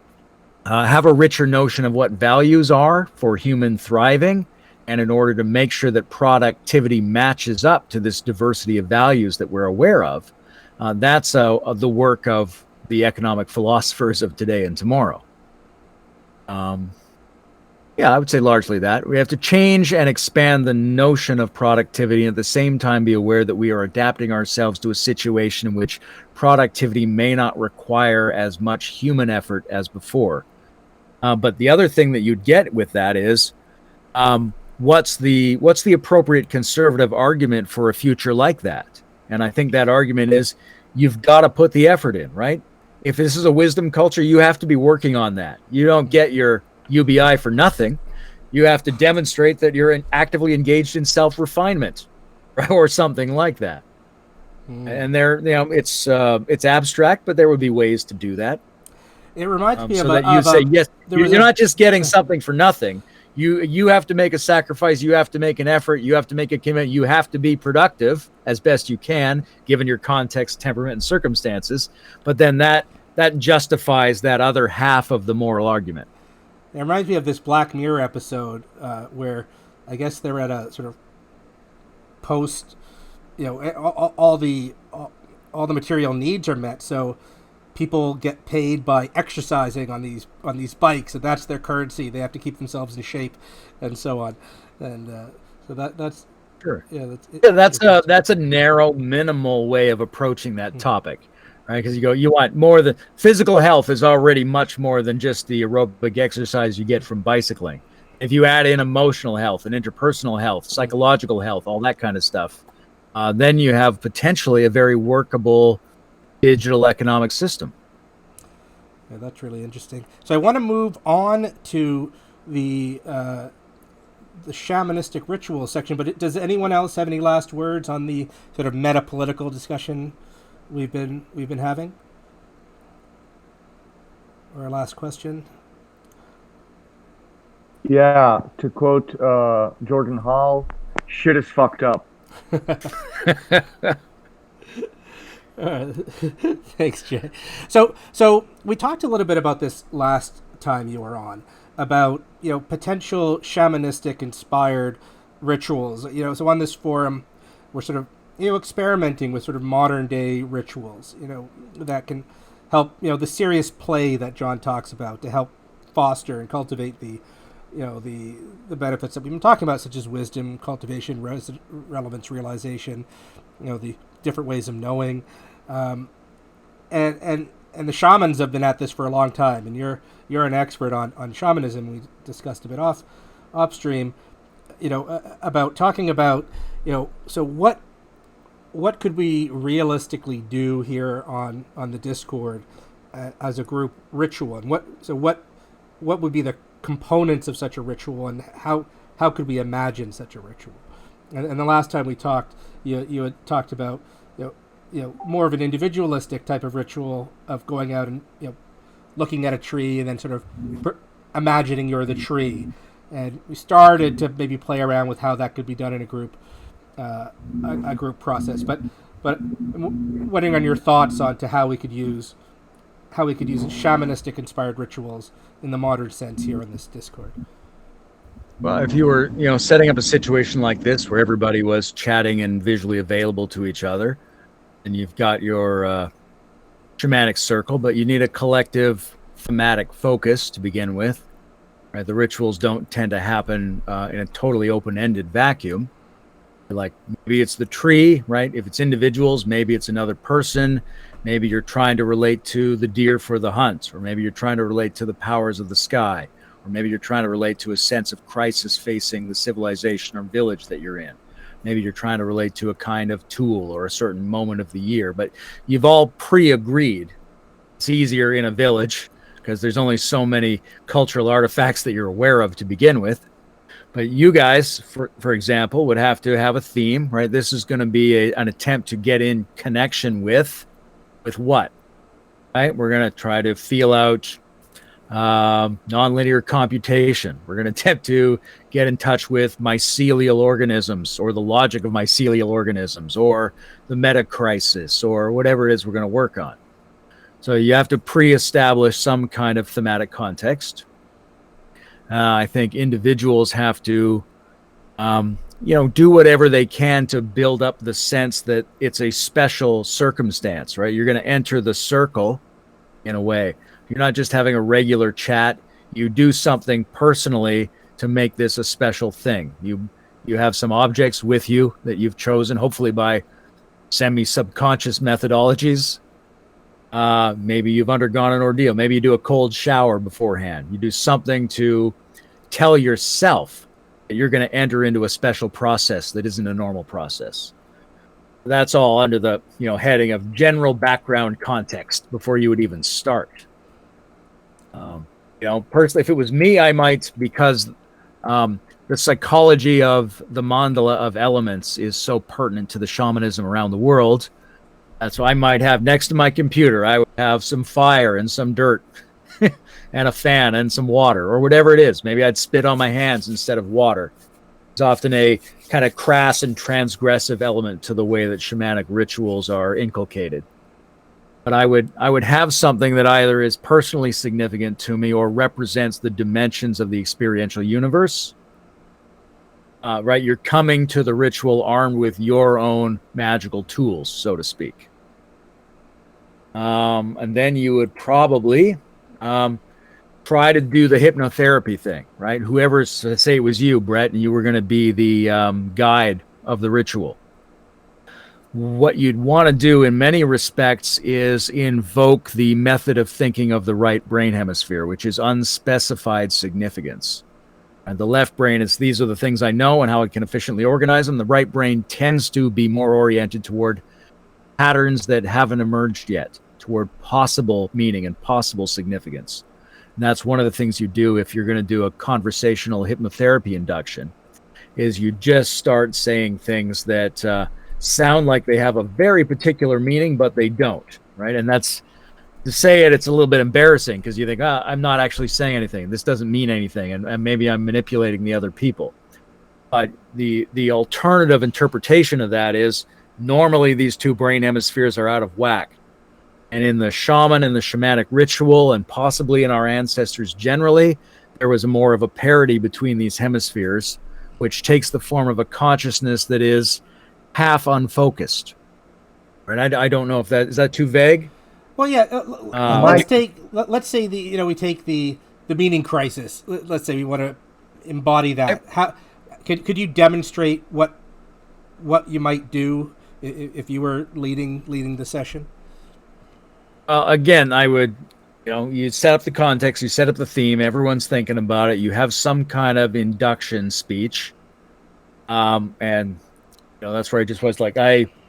have a richer notion of what values are for human thriving, and in order to make sure that productivity matches up to this diversity of values that we're aware of, that's the work of the economic philosophers of today and tomorrow. Yeah, I would say largely that. We have to change and expand the notion of productivity and at the same time be aware that we are adapting ourselves to a situation in which productivity may not require as much human effort as before. But the other thing that you'd get with that is what's the appropriate conservative argument for a future like that? And I think that argument is you've got to put the effort in, right? If this is a wisdom culture, you have to be working on that. You don't get your UBI for nothing. You have to demonstrate that you're actively engaged in self-refinement, right? Or something like that. And there, it's abstract, but there would be ways to do that. It reminds me so of that you say yes. You're not just getting something for nothing. You have to make a sacrifice. You have to make an effort. You have to make a commitment. You have to be productive as best you can, given your context, temperament, and circumstances. But then that justifies that other half of the moral argument. It reminds me of this Black Mirror episode where I guess they're at a sort of post, all the material needs are met. So people get paid by exercising on these bikes, and that's their currency. They have to keep themselves in shape, and so on. And so that's sure. Yeah, that's a narrow, minimal way of approaching that topic. Right, because you want more than physical health is already much more than just the aerobic exercise you get from bicycling. If you add in emotional health and interpersonal health, psychological health, all that kind of stuff, then you have potentially a very workable digital economic system. Yeah, that's really interesting. So I want to move on to the shamanistic ritual section, but does anyone else have any last words on the sort of meta-political discussion we've been having? Or our last question? Yeah, to quote Jordan Hall, shit is fucked up. Thanks, Jay. So we talked a little bit about this last time you were on, about potential shamanistic inspired rituals. So on this forum, we're sort of experimenting with sort of modern day rituals, that can help, the serious play that John talks about to help foster and cultivate the benefits that we've been talking about, such as wisdom, cultivation, relevance, realization, the different ways of knowing, and the shamans have been at this for a long time, and you're an expert on shamanism. We discussed a bit upstream, about talking about, so what could we realistically do here on the Discord as a group ritual, and what would be the components of such a ritual, and how could we imagine such a ritual? And the last time we talked, you had talked about more of an individualistic type of ritual of going out and looking at a tree and then sort of imagining you're the tree, and we started to maybe play around with how that could be done in a group process, but wondering on your thoughts on to how we could use shamanistic inspired rituals in the modern sense here on this Discord. Well, if you were setting up a situation like this where everybody was chatting and visually available to each other, and you've got your shamanic circle, but you need a collective thematic focus to begin with, right? The rituals don't tend to happen in a totally open-ended vacuum. Like maybe it's the tree, right? If it's individuals, maybe it's another person. Maybe you're trying to relate to the deer for the hunt, or maybe you're trying to relate to the powers of the sky, or maybe you're trying to relate to a sense of crisis facing the civilization or village that you're in. Maybe you're trying to relate to a kind of tool or a certain moment of the year, but you've all pre-agreed. It's easier in a village because there's only so many cultural artifacts that you're aware of to begin with. But you guys, for example, would have to have a theme, right? This is going to be an attempt to get in connection with what, right? We're going to try to feel out nonlinear computation. We're going to attempt to get in touch with mycelial organisms, or the logic of mycelial organisms, or the meta crisis, or whatever it is we're going to work on. So you have to pre-establish some kind of thematic context. I think individuals have to, do whatever they can to build up the sense that it's a special circumstance, right? You're going to enter the circle in a way. You're not just having a regular chat. You do something personally to make this a special thing. You have some objects with you that you've chosen, hopefully by semi-subconscious methodologies. Maybe you've undergone an ordeal. Maybe you do a cold shower beforehand. You do something to tell yourself that you're going to enter into a special process that isn't a normal process. That's all under the heading of general background context before you would even start. Personally, if it was me, I might, because the psychology of the mandala of elements is so pertinent to the shamanism around the world. So I might have next to my computer, I would have some fire and some dirt and a fan and some water, or whatever it is. Maybe I'd spit on my hands instead of water. It's often a kind of crass and transgressive element to the way that shamanic rituals are inculcated. But I would have something that either is personally significant to me or represents the dimensions of the experiential universe. Right, you're coming to the ritual armed with your own magical tools, so to speak. And then you would probably try to do the hypnotherapy thing, right? Whoever's, say it was you, Brett, and you were going to be the guide of the ritual. What you'd want to do in many respects is invoke the method of thinking of the right brain hemisphere, which is unspecified significance. And the left brain is, these are the things I know and how I can efficiently organize them. The right brain tends to be more oriented toward patterns that haven't emerged yet, toward possible meaning and possible significance. And that's one of the things you do if you're going to do a conversational hypnotherapy induction, is you just start saying things that sound like they have a very particular meaning, but they don't, right? And that's, to say it, it's a little bit embarrassing because you think, I'm not actually saying anything. This doesn't mean anything. And maybe I'm manipulating the other people. But the alternative interpretation of that is normally these two brain hemispheres are out of whack. And in the shaman and the shamanic ritual, and possibly in our ancestors generally, there was more of a parity between these hemispheres, which takes the form of a consciousness that is half unfocused. Right? I don't know if that is that too vague. Well, yeah. Let's say we take the meaning crisis. Let's say we want to embody that. How could you demonstrate what you might do if you were leading the session? Again, I would, you set up the context, you set up the theme, everyone's thinking about it. You have some kind of induction speech, and that's where I just was like,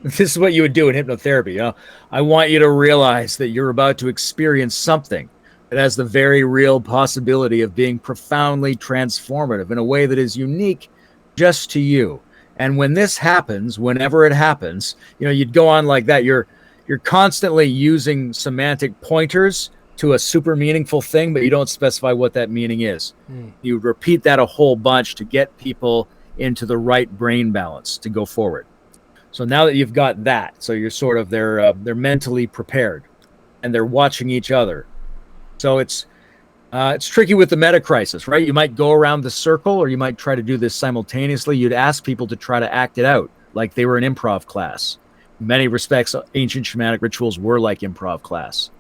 this is what you would do in hypnotherapy. I want you to realize that you're about to experience something that has the very real possibility of being profoundly transformative in a way that is unique just to you. And when this happens, whenever it happens, you'd go on like that. You're constantly using semantic pointers to a super meaningful thing, but you don't specify what that meaning is. You repeat that a whole bunch to get people into the right brain balance to go forward. So now that you've got that, so you're sort of they're mentally prepared, and they're watching each other. So it's tricky with the meta crisis, right? You might go around the circle, or you might try to do this simultaneously. You'd ask people to try to act it out like they were an improv class. In many respects, ancient shamanic rituals were like improv class.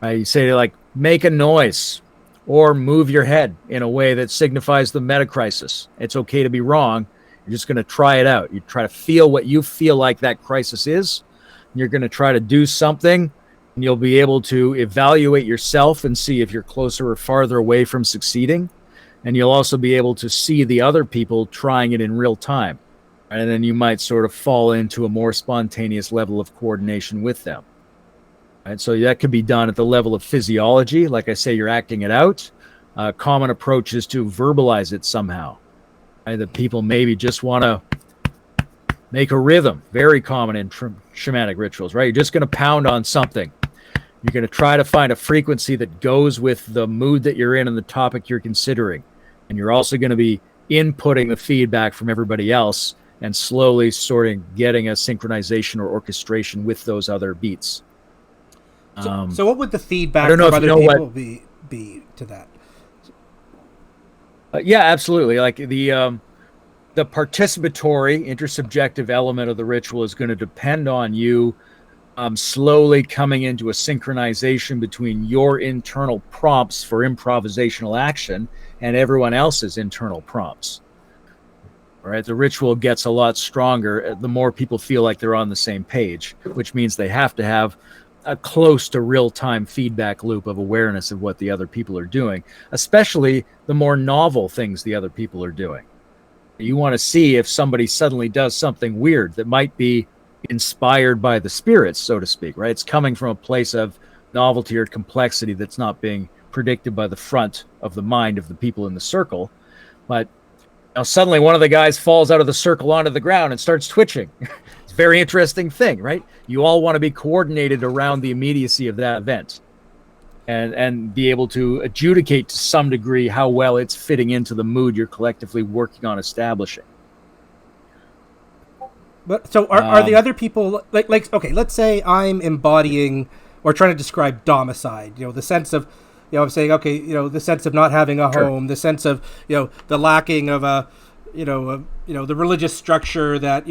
Right? You say, like, make a noise or move your head in a way that signifies the meta crisis. It's okay to be wrong. You're just going to try it out. You try to feel what you feel like that crisis is. You're going to try to do something, and you'll be able to evaluate yourself and see if you're closer or farther away from succeeding. And you'll also be able to see the other people trying it in real time. And then you might sort of fall into a more spontaneous level of coordination with them. Right? So that could be done at the level of physiology. Like I say, you're acting it out. Common approach is to verbalize it somehow. Right? That people maybe just want to make a rhythm. Very common in shamanic rituals, right? You're just going to pound on something. You're going to try to find a frequency that goes with the mood that you're in and the topic you're considering. And you're also going to be inputting the feedback from everybody else and slowly sort of getting a synchronization or orchestration with those other beats. So what would the feedback from other people be to that? Yeah, absolutely. Like the participatory intersubjective element of the ritual is going to depend on you slowly coming into a synchronization between your internal prompts for improvisational action and everyone else's internal prompts. All right, the ritual gets a lot stronger the more people feel like they're on the same page, which means they have to have a close to real-time feedback loop of awareness of what the other people are doing, especially the more novel things the other people are doing. You want to see if somebody suddenly does something weird that might be inspired by the spirits, so to speak, right? It's coming from a place of novelty or complexity that's not being predicted by the front of the mind of the people in the circle. But now suddenly one of the guys falls out of the circle onto the ground and starts twitching. It's a very interesting thing, right? You all want to be coordinated around the immediacy of that event and be able to adjudicate to some degree how well it's fitting into the mood you're collectively working on establishing. But so are the other people like okay, let's say I'm embodying or trying to describe domicide, the sense of, I'm saying, okay, the sense of not having a home, the sense of, the lacking of a, the religious structure that,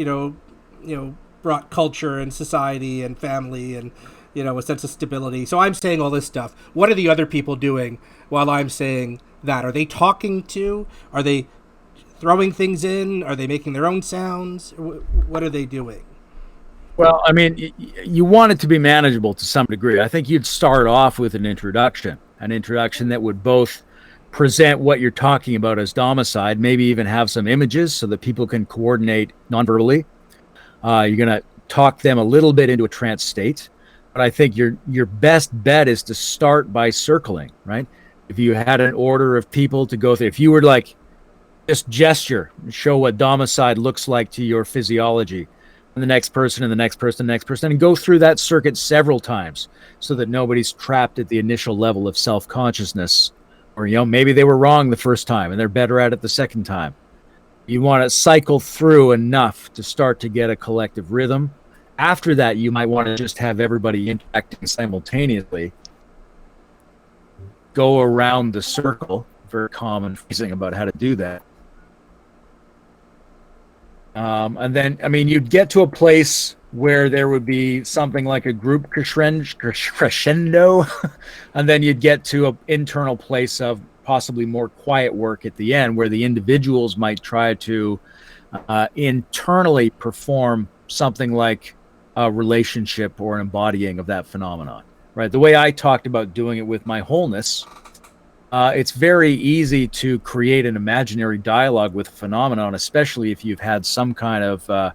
brought culture and society and family and, a sense of stability. So I'm saying all this stuff. What are the other people doing while I'm saying that? Are they talking to? Are they throwing things in? Are they making their own sounds? What are they doing? Well, I mean, you want it to be manageable to some degree. I think you'd start off with an introduction that would both present what you're talking about as domicide, maybe even have some images so that people can coordinate nonverbally. You're going to talk them a little bit into a trance state. But I think your best bet is to start by circling, right? If you had an order of people to go through, if you were like, just gesture, show what domicide looks like to your physiology, and the next person, and the next person, the next person, and go through that circuit several times so that nobody's trapped at the initial level of self-consciousness. Or, maybe they were wrong the first time and they're better at it the second time. You want to cycle through enough to start to get a collective rhythm. After that, you might want to just have everybody interacting simultaneously. Go around the circle. Very common phrasing about how to do that. And then, you'd get to a place where there would be something like a group crescendo, and then you'd get to an internal place of possibly more quiet work at the end, where the individuals might try to internally perform something like a relationship or an embodying of that phenomenon. Right? The way I talked about doing it with my wholeness, it's very easy to create an imaginary dialogue with a phenomenon, especially if you've had some kind of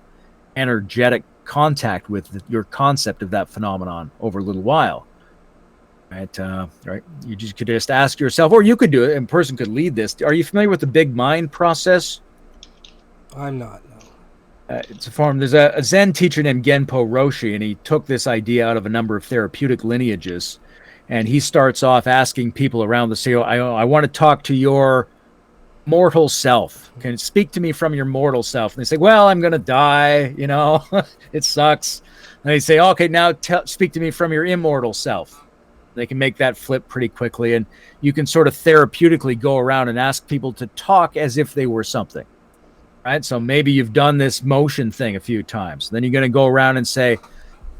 energetic contact with your concept of that phenomenon over a little while. Right? Right? You could just ask yourself, or you could do it, and a person could lead this. Are you familiar with the big mind process? I'm not, no. It's a form. There's a Zen teacher named Genpo Roshi, and he took this idea out of a number of therapeutic lineages. And he starts off asking people around the city, I want to talk to your mortal self. Can you speak to me from your mortal self? And they say, well, I'm going to die, it sucks. And they say, okay, now speak to me from your immortal self. They can make that flip pretty quickly. And you can sort of therapeutically go around and ask people to talk as if they were something. Right? So maybe you've done this motion thing a few times. Then you're going to go around and say,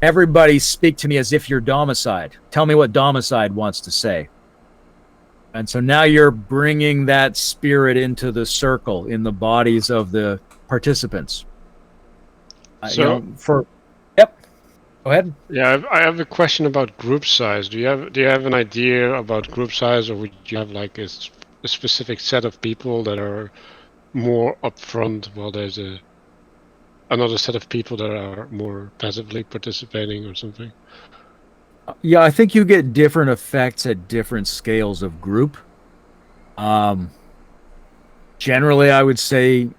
everybody speak to me as if you're domicide. Tell me what domicide wants to say. And so now you're bringing that spirit into the circle in the bodies of the participants. So- Yep. Go ahead. Yeah, I have a question about group size. Do you have an idea about group size, or would you have like a specific set of people that are more upfront, while there's another set of people that are more passively participating or something? Yeah, I think you get different effects at different scales of group. Generally, I would say,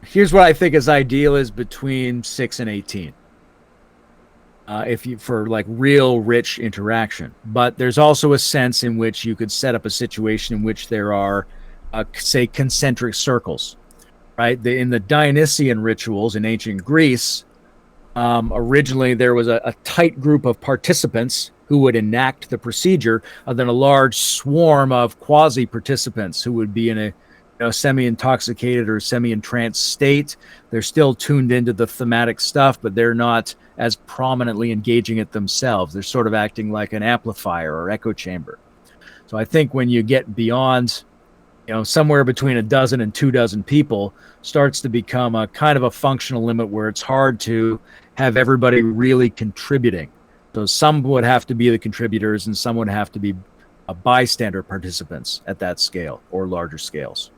here's what I think is ideal is between 6 and 18. If you for like real rich interaction, but there's also a sense in which you could set up a situation in which there are, say, concentric circles, right? In the Dionysian rituals in ancient Greece, originally there was a tight group of participants who would enact the procedure, and then a large swarm of quasi-participants who would be in a semi-intoxicated or semi-entranced state. They're still tuned into the thematic stuff, but they're not as prominently engaging it themselves. They're sort of acting like an amplifier or echo chamber. So I think when you get beyond, somewhere between a dozen and 24 people, starts to become a kind of a functional limit where it's hard to have everybody really contributing. So some would have to be the contributors and some would have to be bystander participants at that scale or larger scales.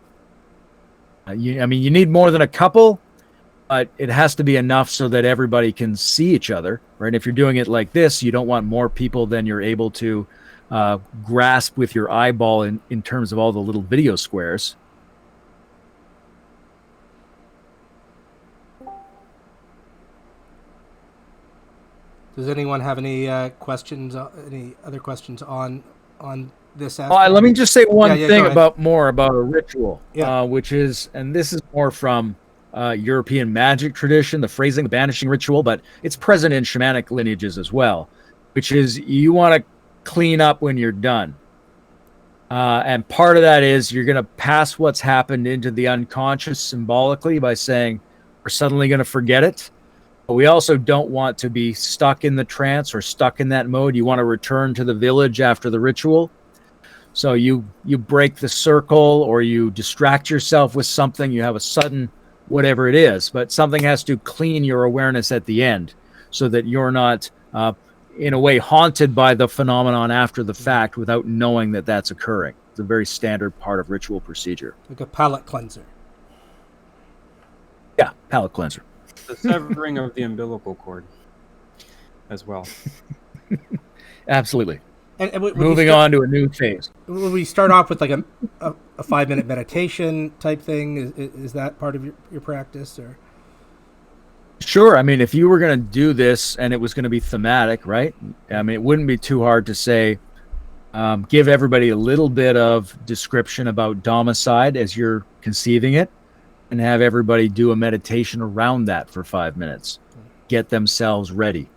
You need more than a couple, but it has to be enough so that everybody can see each other, right? If you're doing it like this, you don't want more people than you're able to grasp with your eyeball in terms of all the little video squares. Does anyone have any questions? Any other questions on this aspect? Let me just say one thing about a ritual, Yeah. which is, and this is more from European magic tradition, the phrasing, the banishing ritual, but it's present in shamanic lineages as well, which is you want to clean up when you're done. And part of that is you're going to pass what's happened into the unconscious symbolically by saying, we're suddenly going to forget it. But we also don't want to be stuck in the trance or stuck in that mode. You want to return to the village after the ritual. So you break the circle or you distract yourself with something. You have a sudden whatever it is, but something has to clean your awareness at the end so that you're not, in a way, haunted by the phenomenon after the fact without knowing that that's occurring. It's a very standard part of ritual procedure. Like a palate cleanser. Yeah, palate cleanser. The severing of the umbilical cord as well. Absolutely. And moving on to a new phase. Will we start off with like a 5-minute meditation type thing? Is that part of your practice, or? Sure. I mean, if you were going to do this and it was going to be thematic, right? I mean, it wouldn't be too hard to say, give everybody a little bit of description about domicide as you're conceiving it, and have everybody do a meditation around that for 5 minutes. Get themselves ready.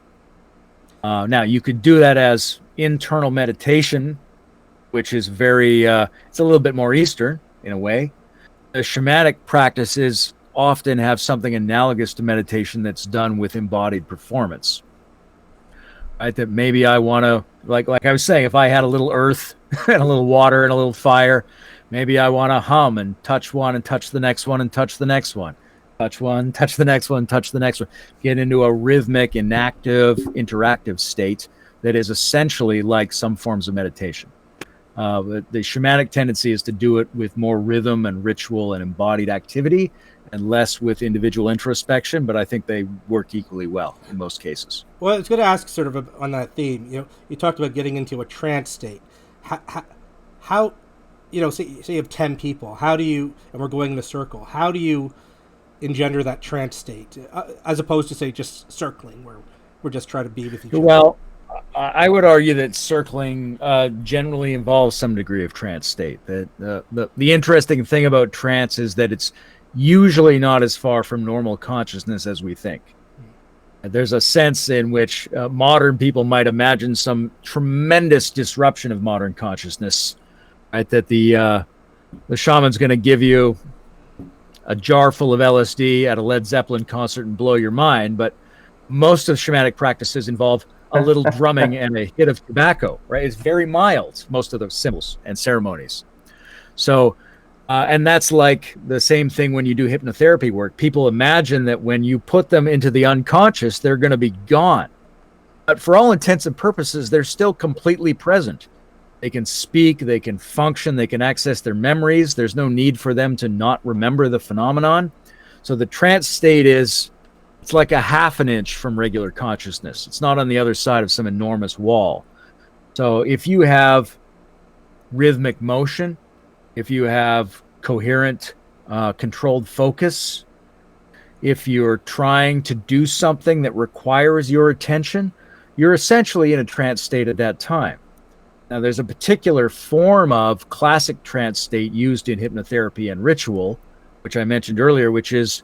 Now, you could do that as internal meditation, which is very, it's a little bit more Eastern in a way. The shamanic practices often have something analogous to meditation that's done with embodied performance. Right? That maybe I want to, like I was saying, if I had a little earth and a little water and a little fire, maybe I want to hum and touch one and touch the next one and touch the next one. Touch one, touch the next one, touch the next one. Get into a rhythmic, inactive, interactive state that is essentially like some forms of meditation. But the shamanic tendency is to do it with more rhythm and ritual and embodied activity and less with individual introspection, but I think they work equally well in most cases. Well, I was going to ask sort of on that theme. You talked about getting into a trance state. How say you have 10 people. How do you, and we're going in a circle, how do you engender that trance state as opposed to, say, just circling where we're just trying to be with each other? Well, I would argue that circling generally involves some degree of trance state. That the interesting thing about trance is that it's usually not as far from normal consciousness as we think. There's a sense in which modern people might imagine some tremendous disruption of modern consciousness, right? That the shaman's going to give you a jar full of LSD at a Led Zeppelin concert and blow your mind, but most of shamanic practices involve a little drumming and a hit of tobacco, right? It's very mild, most of those symbols and ceremonies. So And that's like the same thing when you do hypnotherapy work. People imagine that when you put them into the unconscious, they're going to be gone. But for all intents and purposes, they're still completely present. They can speak, they can function, they can access their memories. There's no need for them to not remember the phenomenon. So the trance state it's like a half an inch from regular consciousness. It's not on the other side of some enormous wall. So if you have rhythmic motion, if you have coherent, controlled focus, if you're trying to do something that requires your attention, you're essentially in a trance state at that time. Now, there's a particular form of classic trance state used in hypnotherapy and ritual, which I mentioned earlier, which is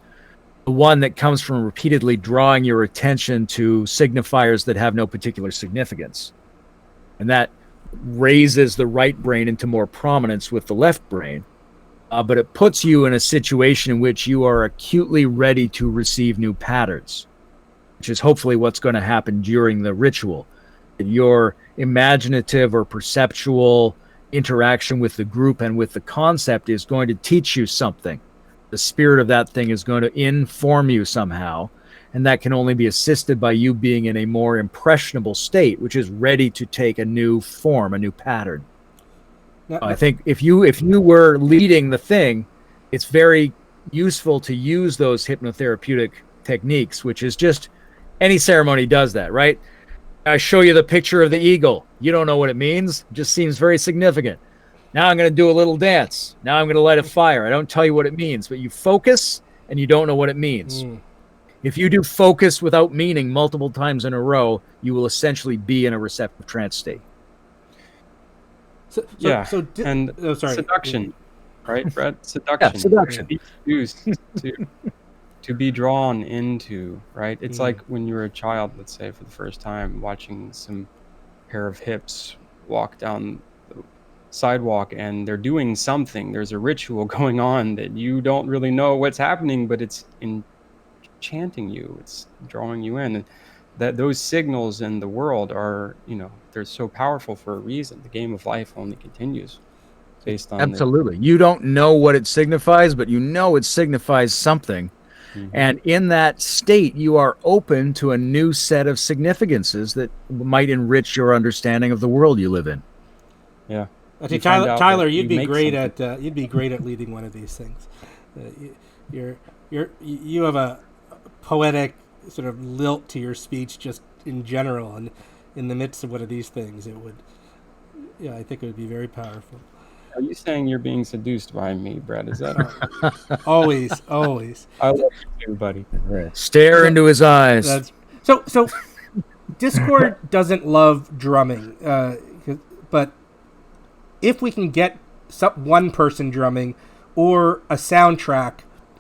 the one that comes from repeatedly drawing your attention to signifiers that have no particular significance. And that raises the right brain into more prominence with the left brain. But it puts you in a situation in which you are acutely ready to receive new patterns, which is hopefully what's going to happen during the ritual. Your imaginative or perceptual interaction with the group and with the concept is going to teach you something. The spirit of that thing is going to inform you somehow, and that can only be assisted by you being in a more impressionable state, which is ready to take a new form, a new pattern. I think if you were leading the thing, it's very useful to use those hypnotherapeutic techniques, which is just any ceremony does that, right? I show you the picture of the eagle. You don't know what it means. It just seems very significant. Now I'm going to do a little dance. Now I'm going to light a fire. I don't tell you what it means, but you focus and you don't know what it means. If you do focus without meaning multiple times in a row, you will essentially be in a receptive trance state. Seduction, right, Brett? Seduction. Yeah, seduction. To be seduced, to be drawn into, right? It's like when you were a child, let's say, for the first time, watching some pair of hips walk down the sidewalk and they're doing something. There's a ritual going on that you don't really know what's happening, but it's enchanting you. It's drawing you in. And that those signals in the world are, they're so powerful for a reason. The game of life only continues based on absolutely. You don't know what it signifies, but you know it signifies something. And in that state, you are open to a new set of significances that might enrich your understanding of the world you live in. Yeah. Okay, Tyler, you'd be great at leading one of these things. You have a poetic sort of lilt to your speech just in general, and in the midst of one of these things, I think it would be very powerful. Are you saying you're being seduced by me, Brett? Is that always? I love you too, buddy. Stare into his eyes. So Discord doesn't love drumming, but if we can get one person drumming or a soundtrack,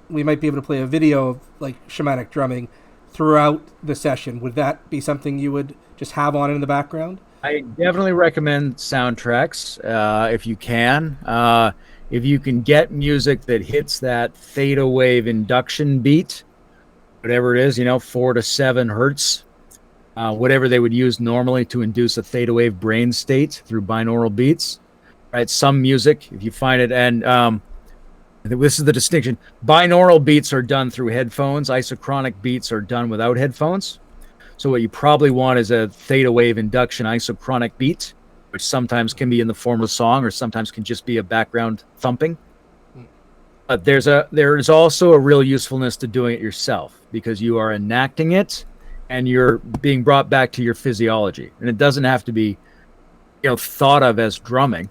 we might be able to play a video of like shamanic drumming throughout the session. Would that be something you would just have on in the background? I definitely recommend soundtracks if you can. If you can get music that hits that theta wave induction beat, whatever it is, 4 to 7 hertz, whatever they would use normally to induce a theta wave brain state through binaural beats. Right? Some music, if you find it, and this is the distinction. Binaural beats are done through headphones. Isochronic beats are done without headphones. So what you probably want is a theta wave induction isochronic beat, which sometimes can be in the form of a song or sometimes can just be a background thumping. But there is also a real usefulness to doing it yourself because you are enacting it and you're being brought back to your physiology. And it doesn't have to be, thought of as drumming,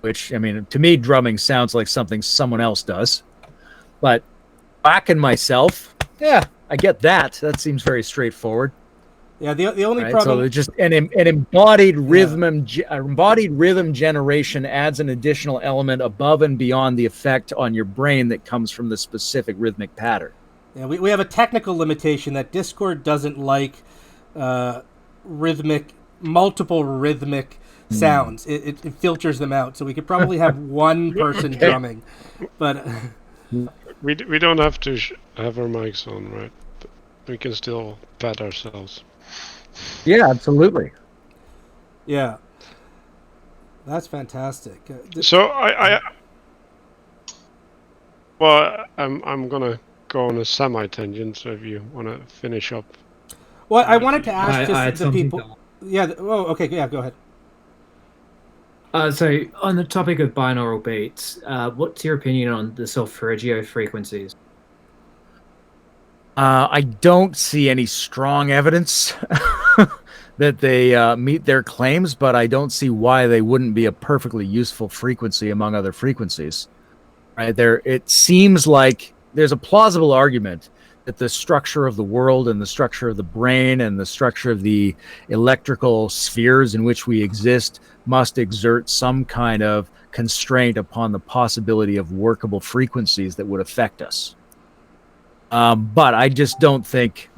which, to me, drumming sounds like something someone else does. But back in myself, yeah, I get that. That seems very straightforward. Yeah, the only problem. So just an embodied rhythm, embodied rhythm generation adds an additional element above and beyond the effect on your brain that comes from the specific rhythmic pattern. Yeah, we have a technical limitation that Discord doesn't like multiple rhythmic sounds. It filters them out, so we could probably have one person drumming, but we don't have to have our mics on, right? We can still pat ourselves. Yeah, absolutely. Yeah, that's fantastic. So Well, I'm gonna go on a semi-tangent, so if you want to finish up. Well, I wanted to ask I had just the something people. Yeah. Oh, okay. Yeah. Go ahead. So on the topic of binaural beats, what's your opinion on the solfeggio frequencies? I don't see any strong evidence that they meet their claims, but I don't see why they wouldn't be a perfectly useful frequency among other frequencies. Right there, it seems like there's a plausible argument that the structure of the world and the structure of the brain and the structure of the electrical spheres in which we exist must exert some kind of constraint upon the possibility of workable frequencies that would affect us. But I just don't think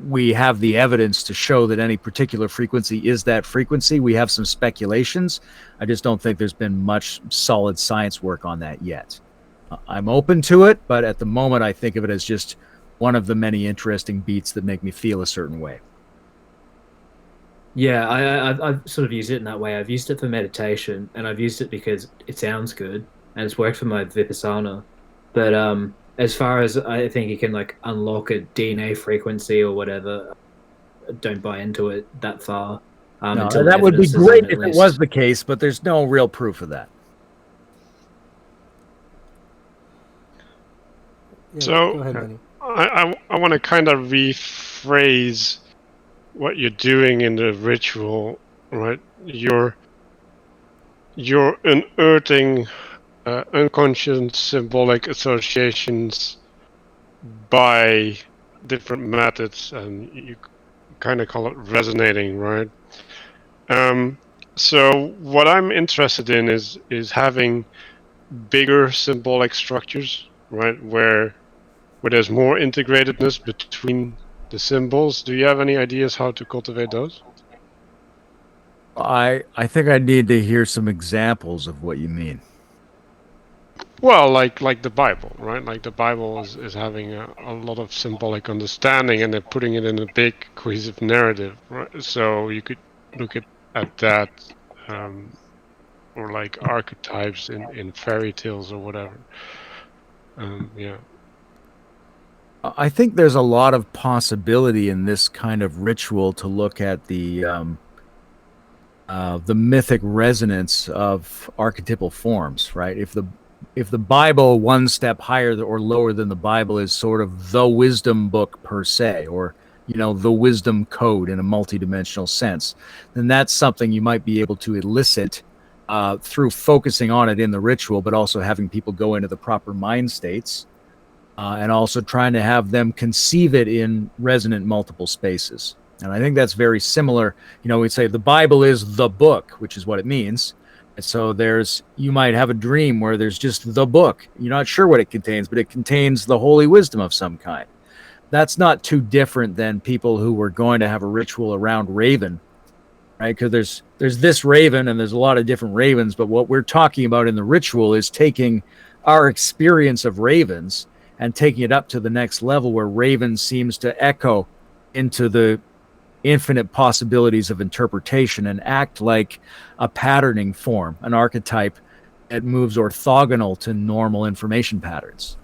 we have the evidence to show that any particular frequency is that frequency. We have some speculations. I just don't think there's been much solid science work on that yet. I'm open to it, but at the moment I think of it as just one of the many interesting beats that make me feel a certain way. Yeah, I've sort of used it in that way. I've used it for meditation, and I've used it because it sounds good, and it's worked for my Vipassana. But as far as I think you can like unlock a DNA frequency or whatever, I don't buy into it that far. No, Until that would be evidence is great at if it least. was the case, but there's no real proof of that. Yeah, So go ahead, Manny. I want to kind of rephrase what you're doing in the ritual, right? You're unearthing unconscious symbolic associations by different methods, and you kind of call it resonating, right? So what I'm interested in is having bigger symbolic structures, right? Where there's more integratedness between the symbols. Do you have any ideas how to cultivate those? I think I need to hear some examples of what you mean. Well, like the Bible, right? Like the Bible is having a lot of symbolic understanding, and they're putting it in a big cohesive narrative, right? So you could look at that, or like archetypes in fairy tales or whatever. Yeah. I think there's a lot of possibility in this kind of ritual to look at the mythic resonance of archetypal forms, right? If the Bible one step higher or lower than the Bible is sort of the wisdom book per se, or the wisdom code in a multidimensional sense, then that's something you might be able to elicit through focusing on it in the ritual, but also having people go into the proper mind states. And also trying to have them conceive it in resonant multiple spaces. And I think that's very similar. We'd say the Bible is the book, which is what it means. And so you might have a dream where there's just the book. You're not sure what it contains, but it contains the holy wisdom of some kind. That's not too different than people who were going to have a ritual around Raven, right? Because there's this Raven and there's a lot of different ravens, but what we're talking about in the ritual is taking our experience of ravens and taking it up to the next level where Raven seems to echo into the infinite possibilities of interpretation and act like a patterning form, an archetype that moves orthogonal to normal information patterns.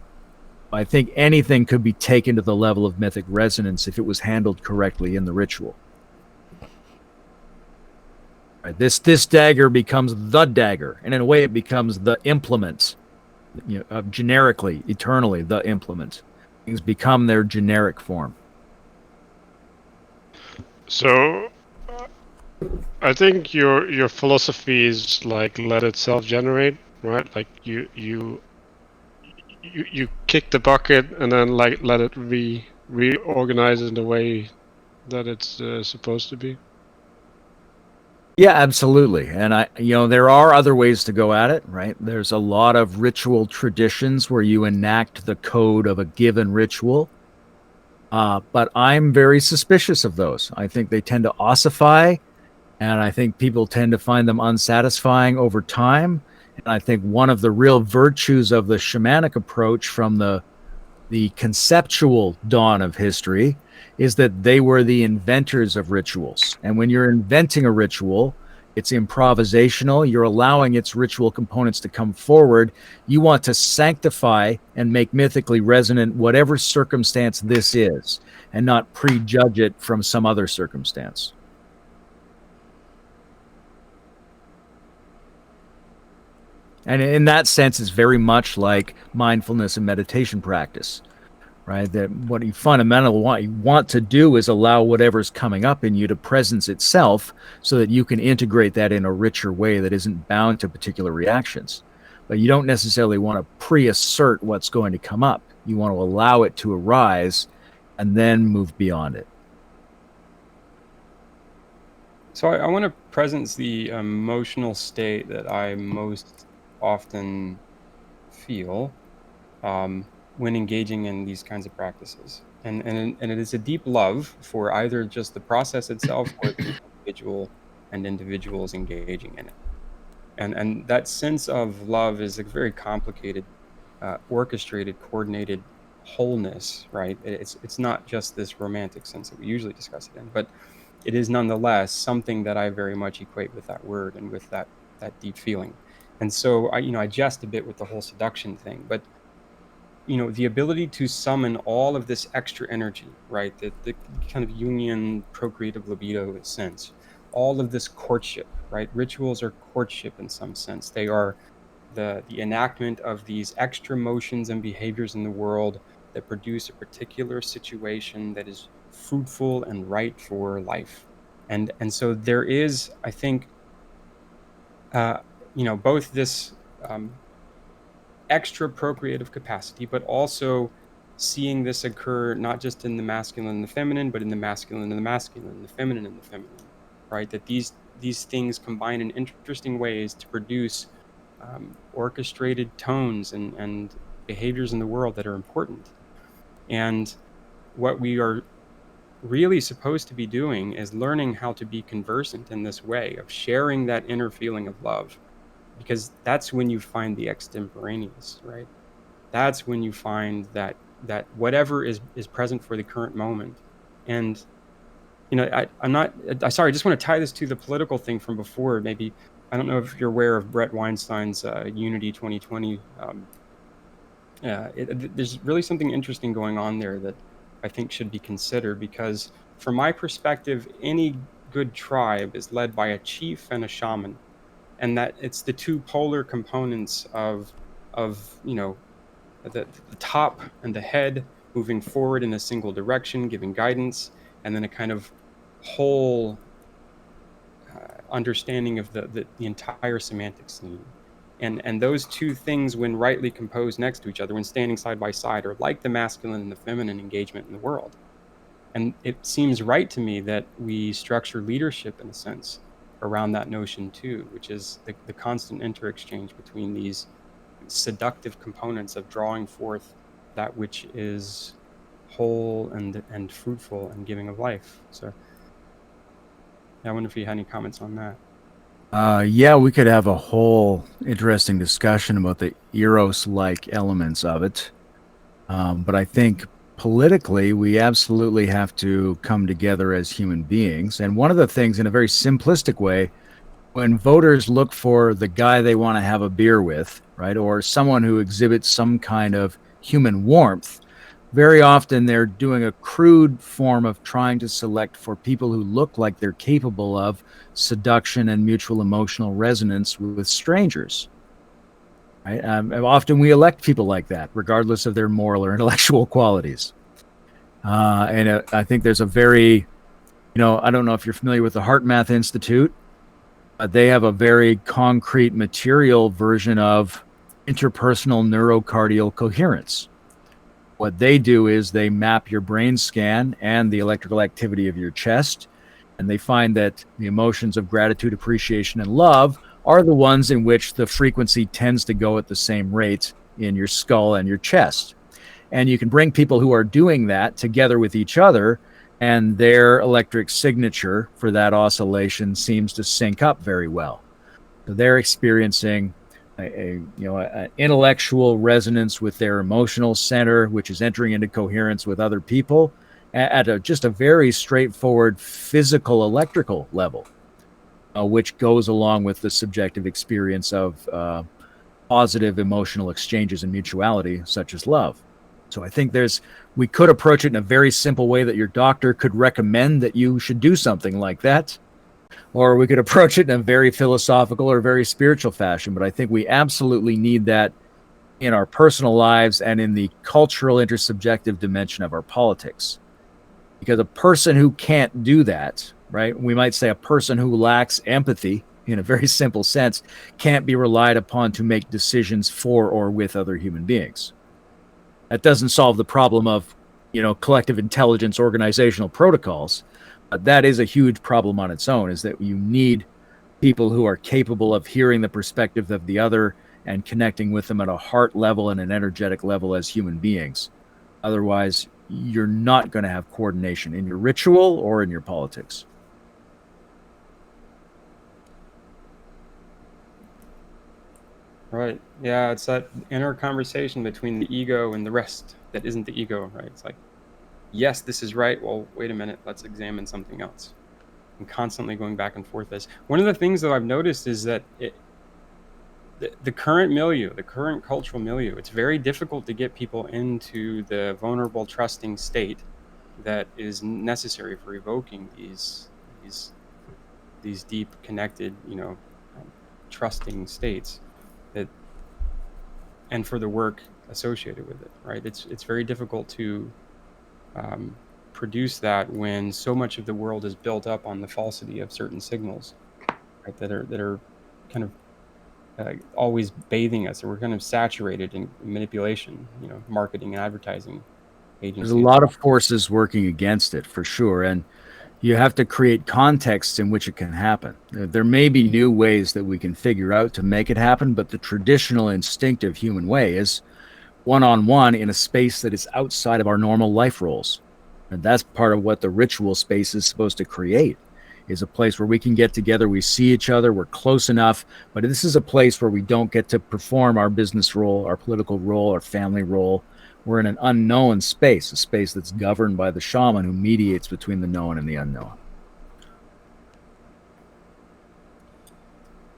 I think anything could be taken to the level of mythic resonance if it was handled correctly in the ritual. Right, this dagger becomes the dagger, and in a way it becomes the implement. Generically, eternally, the implement. Things become their generic form. So I think your philosophy is like let it self-generate, right? Like you kick the bucket and then like let it reorganize in the way that it's supposed to be. Yeah, absolutely. And there are other ways to go at it, right? There's a lot of ritual traditions where you enact the code of a given ritual. But I'm very suspicious of those. I think they tend to ossify, and I think people tend to find them unsatisfying over time. And I think one of the real virtues of the shamanic approach from the conceptual dawn of history is that they were the inventors of rituals. And when you're inventing a ritual, It's improvisational. You're allowing its ritual components to come forward. You want to sanctify and make mythically resonant whatever circumstance this is, and not prejudge it from some other circumstance. And in that sense, it's very much like mindfulness and meditation practice, right? That what you fundamentally want to do is allow whatever's coming up in you to presence itself, so that you can integrate that in a richer way that isn't bound to particular reactions. But you don't necessarily want to pre-assert what's going to come up. You want to allow it to arise and then move beyond it. So I want to presence the emotional state that I most often feel when engaging in these kinds of practices. And it is a deep love for either just the process itself or the individual and individuals engaging in it. And that sense of love is a very complicated, orchestrated, coordinated wholeness, right? It's not just this romantic sense that we usually discuss it in, but it is nonetheless something that I very much equate with that word and with that deep feeling. And so I jest a bit with the whole seduction thing, but the ability to summon all of this extra energy, right? The kind of union procreative libido sense, all of this courtship, right? Rituals are courtship in some sense. They are the enactment of these extra motions and behaviors in the world that produce a particular situation that is fruitful and right for life. And so there is, I think, both this extra procreative capacity, but also seeing this occur not just in the masculine and the feminine, but in the masculine and the masculine, the feminine and the feminine, right? That these things combine in interesting ways to produce orchestrated tones and behaviors in the world that are important. And what we are really supposed to be doing is learning how to be conversant in this way of sharing that inner feeling of love, because that's when you find the extemporaneous, right? That's when you find that whatever is present for the current moment. And I'm not sorry, I just want to tie this to the political thing from before. Maybe, I don't know if you're aware of Brett Weinstein's Unity 2020. There's really something interesting going on there that I think should be considered, because from my perspective, any good tribe is led by a chief and a shaman, and that it's the two polar components of the top and the head moving forward in a single direction, giving guidance, and then a kind of whole understanding of the entire semantic scene. And those two things, when rightly composed next to each other, when standing side by side, are like the masculine and the feminine engagement in the world. And it seems right to me that we structure leadership, in a sense, around that notion too, which is the constant interexchange between these seductive components of drawing forth that which is whole and fruitful and giving of life. So I wonder if you had any comments on that. Yeah, we could have a whole interesting discussion about the Eros-like elements of it. But I think politically, we absolutely have to come together as human beings. And one of the things, in a very simplistic way, when voters look for the guy they want to have a beer with, right, or someone who exhibits some kind of human warmth, very often they're doing a crude form of trying to select for people who look like they're capable of seduction and mutual emotional resonance with strangers. Right? Often we elect people like that, regardless of their moral or intellectual qualities. And I think there's a very, I don't know if you're familiar with the Heart Math Institute. They have a very concrete material version of interpersonal neurocardial coherence. What they do is they map your brain scan and the electrical activity of your chest, and they find that the emotions of gratitude, appreciation, and love are the ones in which the frequency tends to go at the same rate in your skull and your chest. And you can bring people who are doing that together with each other, and their electric signature for that oscillation seems to sync up very well. So they're experiencing an intellectual resonance with their emotional center, which is entering into coherence with other people at just a very straightforward physical electrical level. which goes along with the subjective experience of positive emotional exchanges and mutuality, such as love. So I think we could approach it in a very simple way that your doctor could recommend that you should do something like that. Or we could approach it in a very philosophical or very spiritual fashion. But I think we absolutely need that in our personal lives and in the cultural intersubjective dimension of our politics. Because a person who can't do that, right? We might say a person who lacks empathy, in a very simple sense, can't be relied upon to make decisions for or with other human beings. That doesn't solve the problem of, collective intelligence organizational protocols. But that is a huge problem on its own, is that you need people who are capable of hearing the perspective of the other and connecting with them at a heart level and an energetic level as human beings. Otherwise, you're not going to have coordination in your ritual or in your politics. Right. Yeah, it's that inner conversation between the ego and the rest that isn't the ego, right? It's like, yes, this is right. Well, wait a minute. Let's examine something else. And constantly going back and forth. One of the things that I've noticed is that the current milieu, the current cultural milieu, it's very difficult to get people into the vulnerable, trusting state that is necessary for evoking these deep, connected, trusting states, and for the work associated with it, right? It's very difficult to produce that when so much of the world is built up on the falsity of certain signals, right? That are kind of always bathing us, or we're kind of saturated in manipulation, marketing and advertising agencies. There's a lot of forces working against it, for sure, and you have to create contexts in which it can happen. There may be new ways that we can figure out to make it happen, but the traditional instinctive human way is one-on-one in a space that is outside of our normal life roles. And that's part of what the ritual space is supposed to create, is a place where we can get together, we see each other, we're close enough, but this is a place where we don't get to perform our business role, our political role, our family role. We're in an unknown space, a space that's governed by the shaman who mediates between the known and the unknown.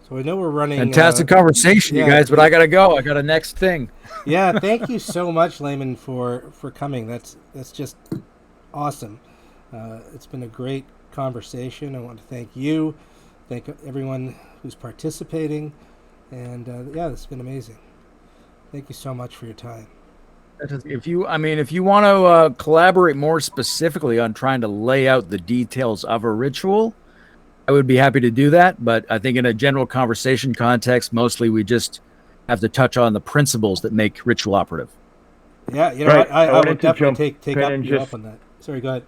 So I know we're running... Fantastic conversation, you guys, but I got to go. I got a next thing. Yeah, thank you so much, Layman, for coming. That's just awesome. It's been a great conversation. I want to thank you, thank everyone who's participating, and it's been amazing. Thank you so much for your time. If you want to collaborate more specifically on trying to lay out the details of a ritual, I would be happy to do that. But I think in a general conversation context, mostly we just have to touch on the principles that make ritual operative. Yeah, Right. I would definitely take up on that. Sorry, go ahead.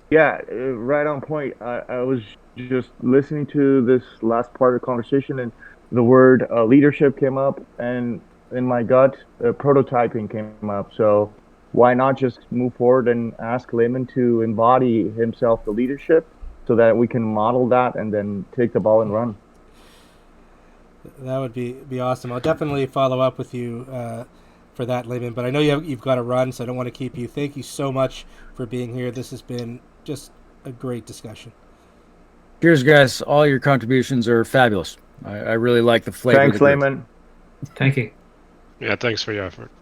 Yeah, right on point. I was just listening to this last part of the conversation, and the word leadership came up, and in my gut, prototyping came up. So why not just move forward and ask Layman to embody himself the leadership so that we can model that and then take the ball and run? That would be awesome. I'll definitely follow up with you for that, Layman, but I know you've got to run, so I don't want to keep you. Thank you so much for being here. This has been just a great discussion. Cheers, guys. All your contributions are fabulous. I really like the flavor. Thanks, Layman. Thank you. Yeah, thanks for your effort.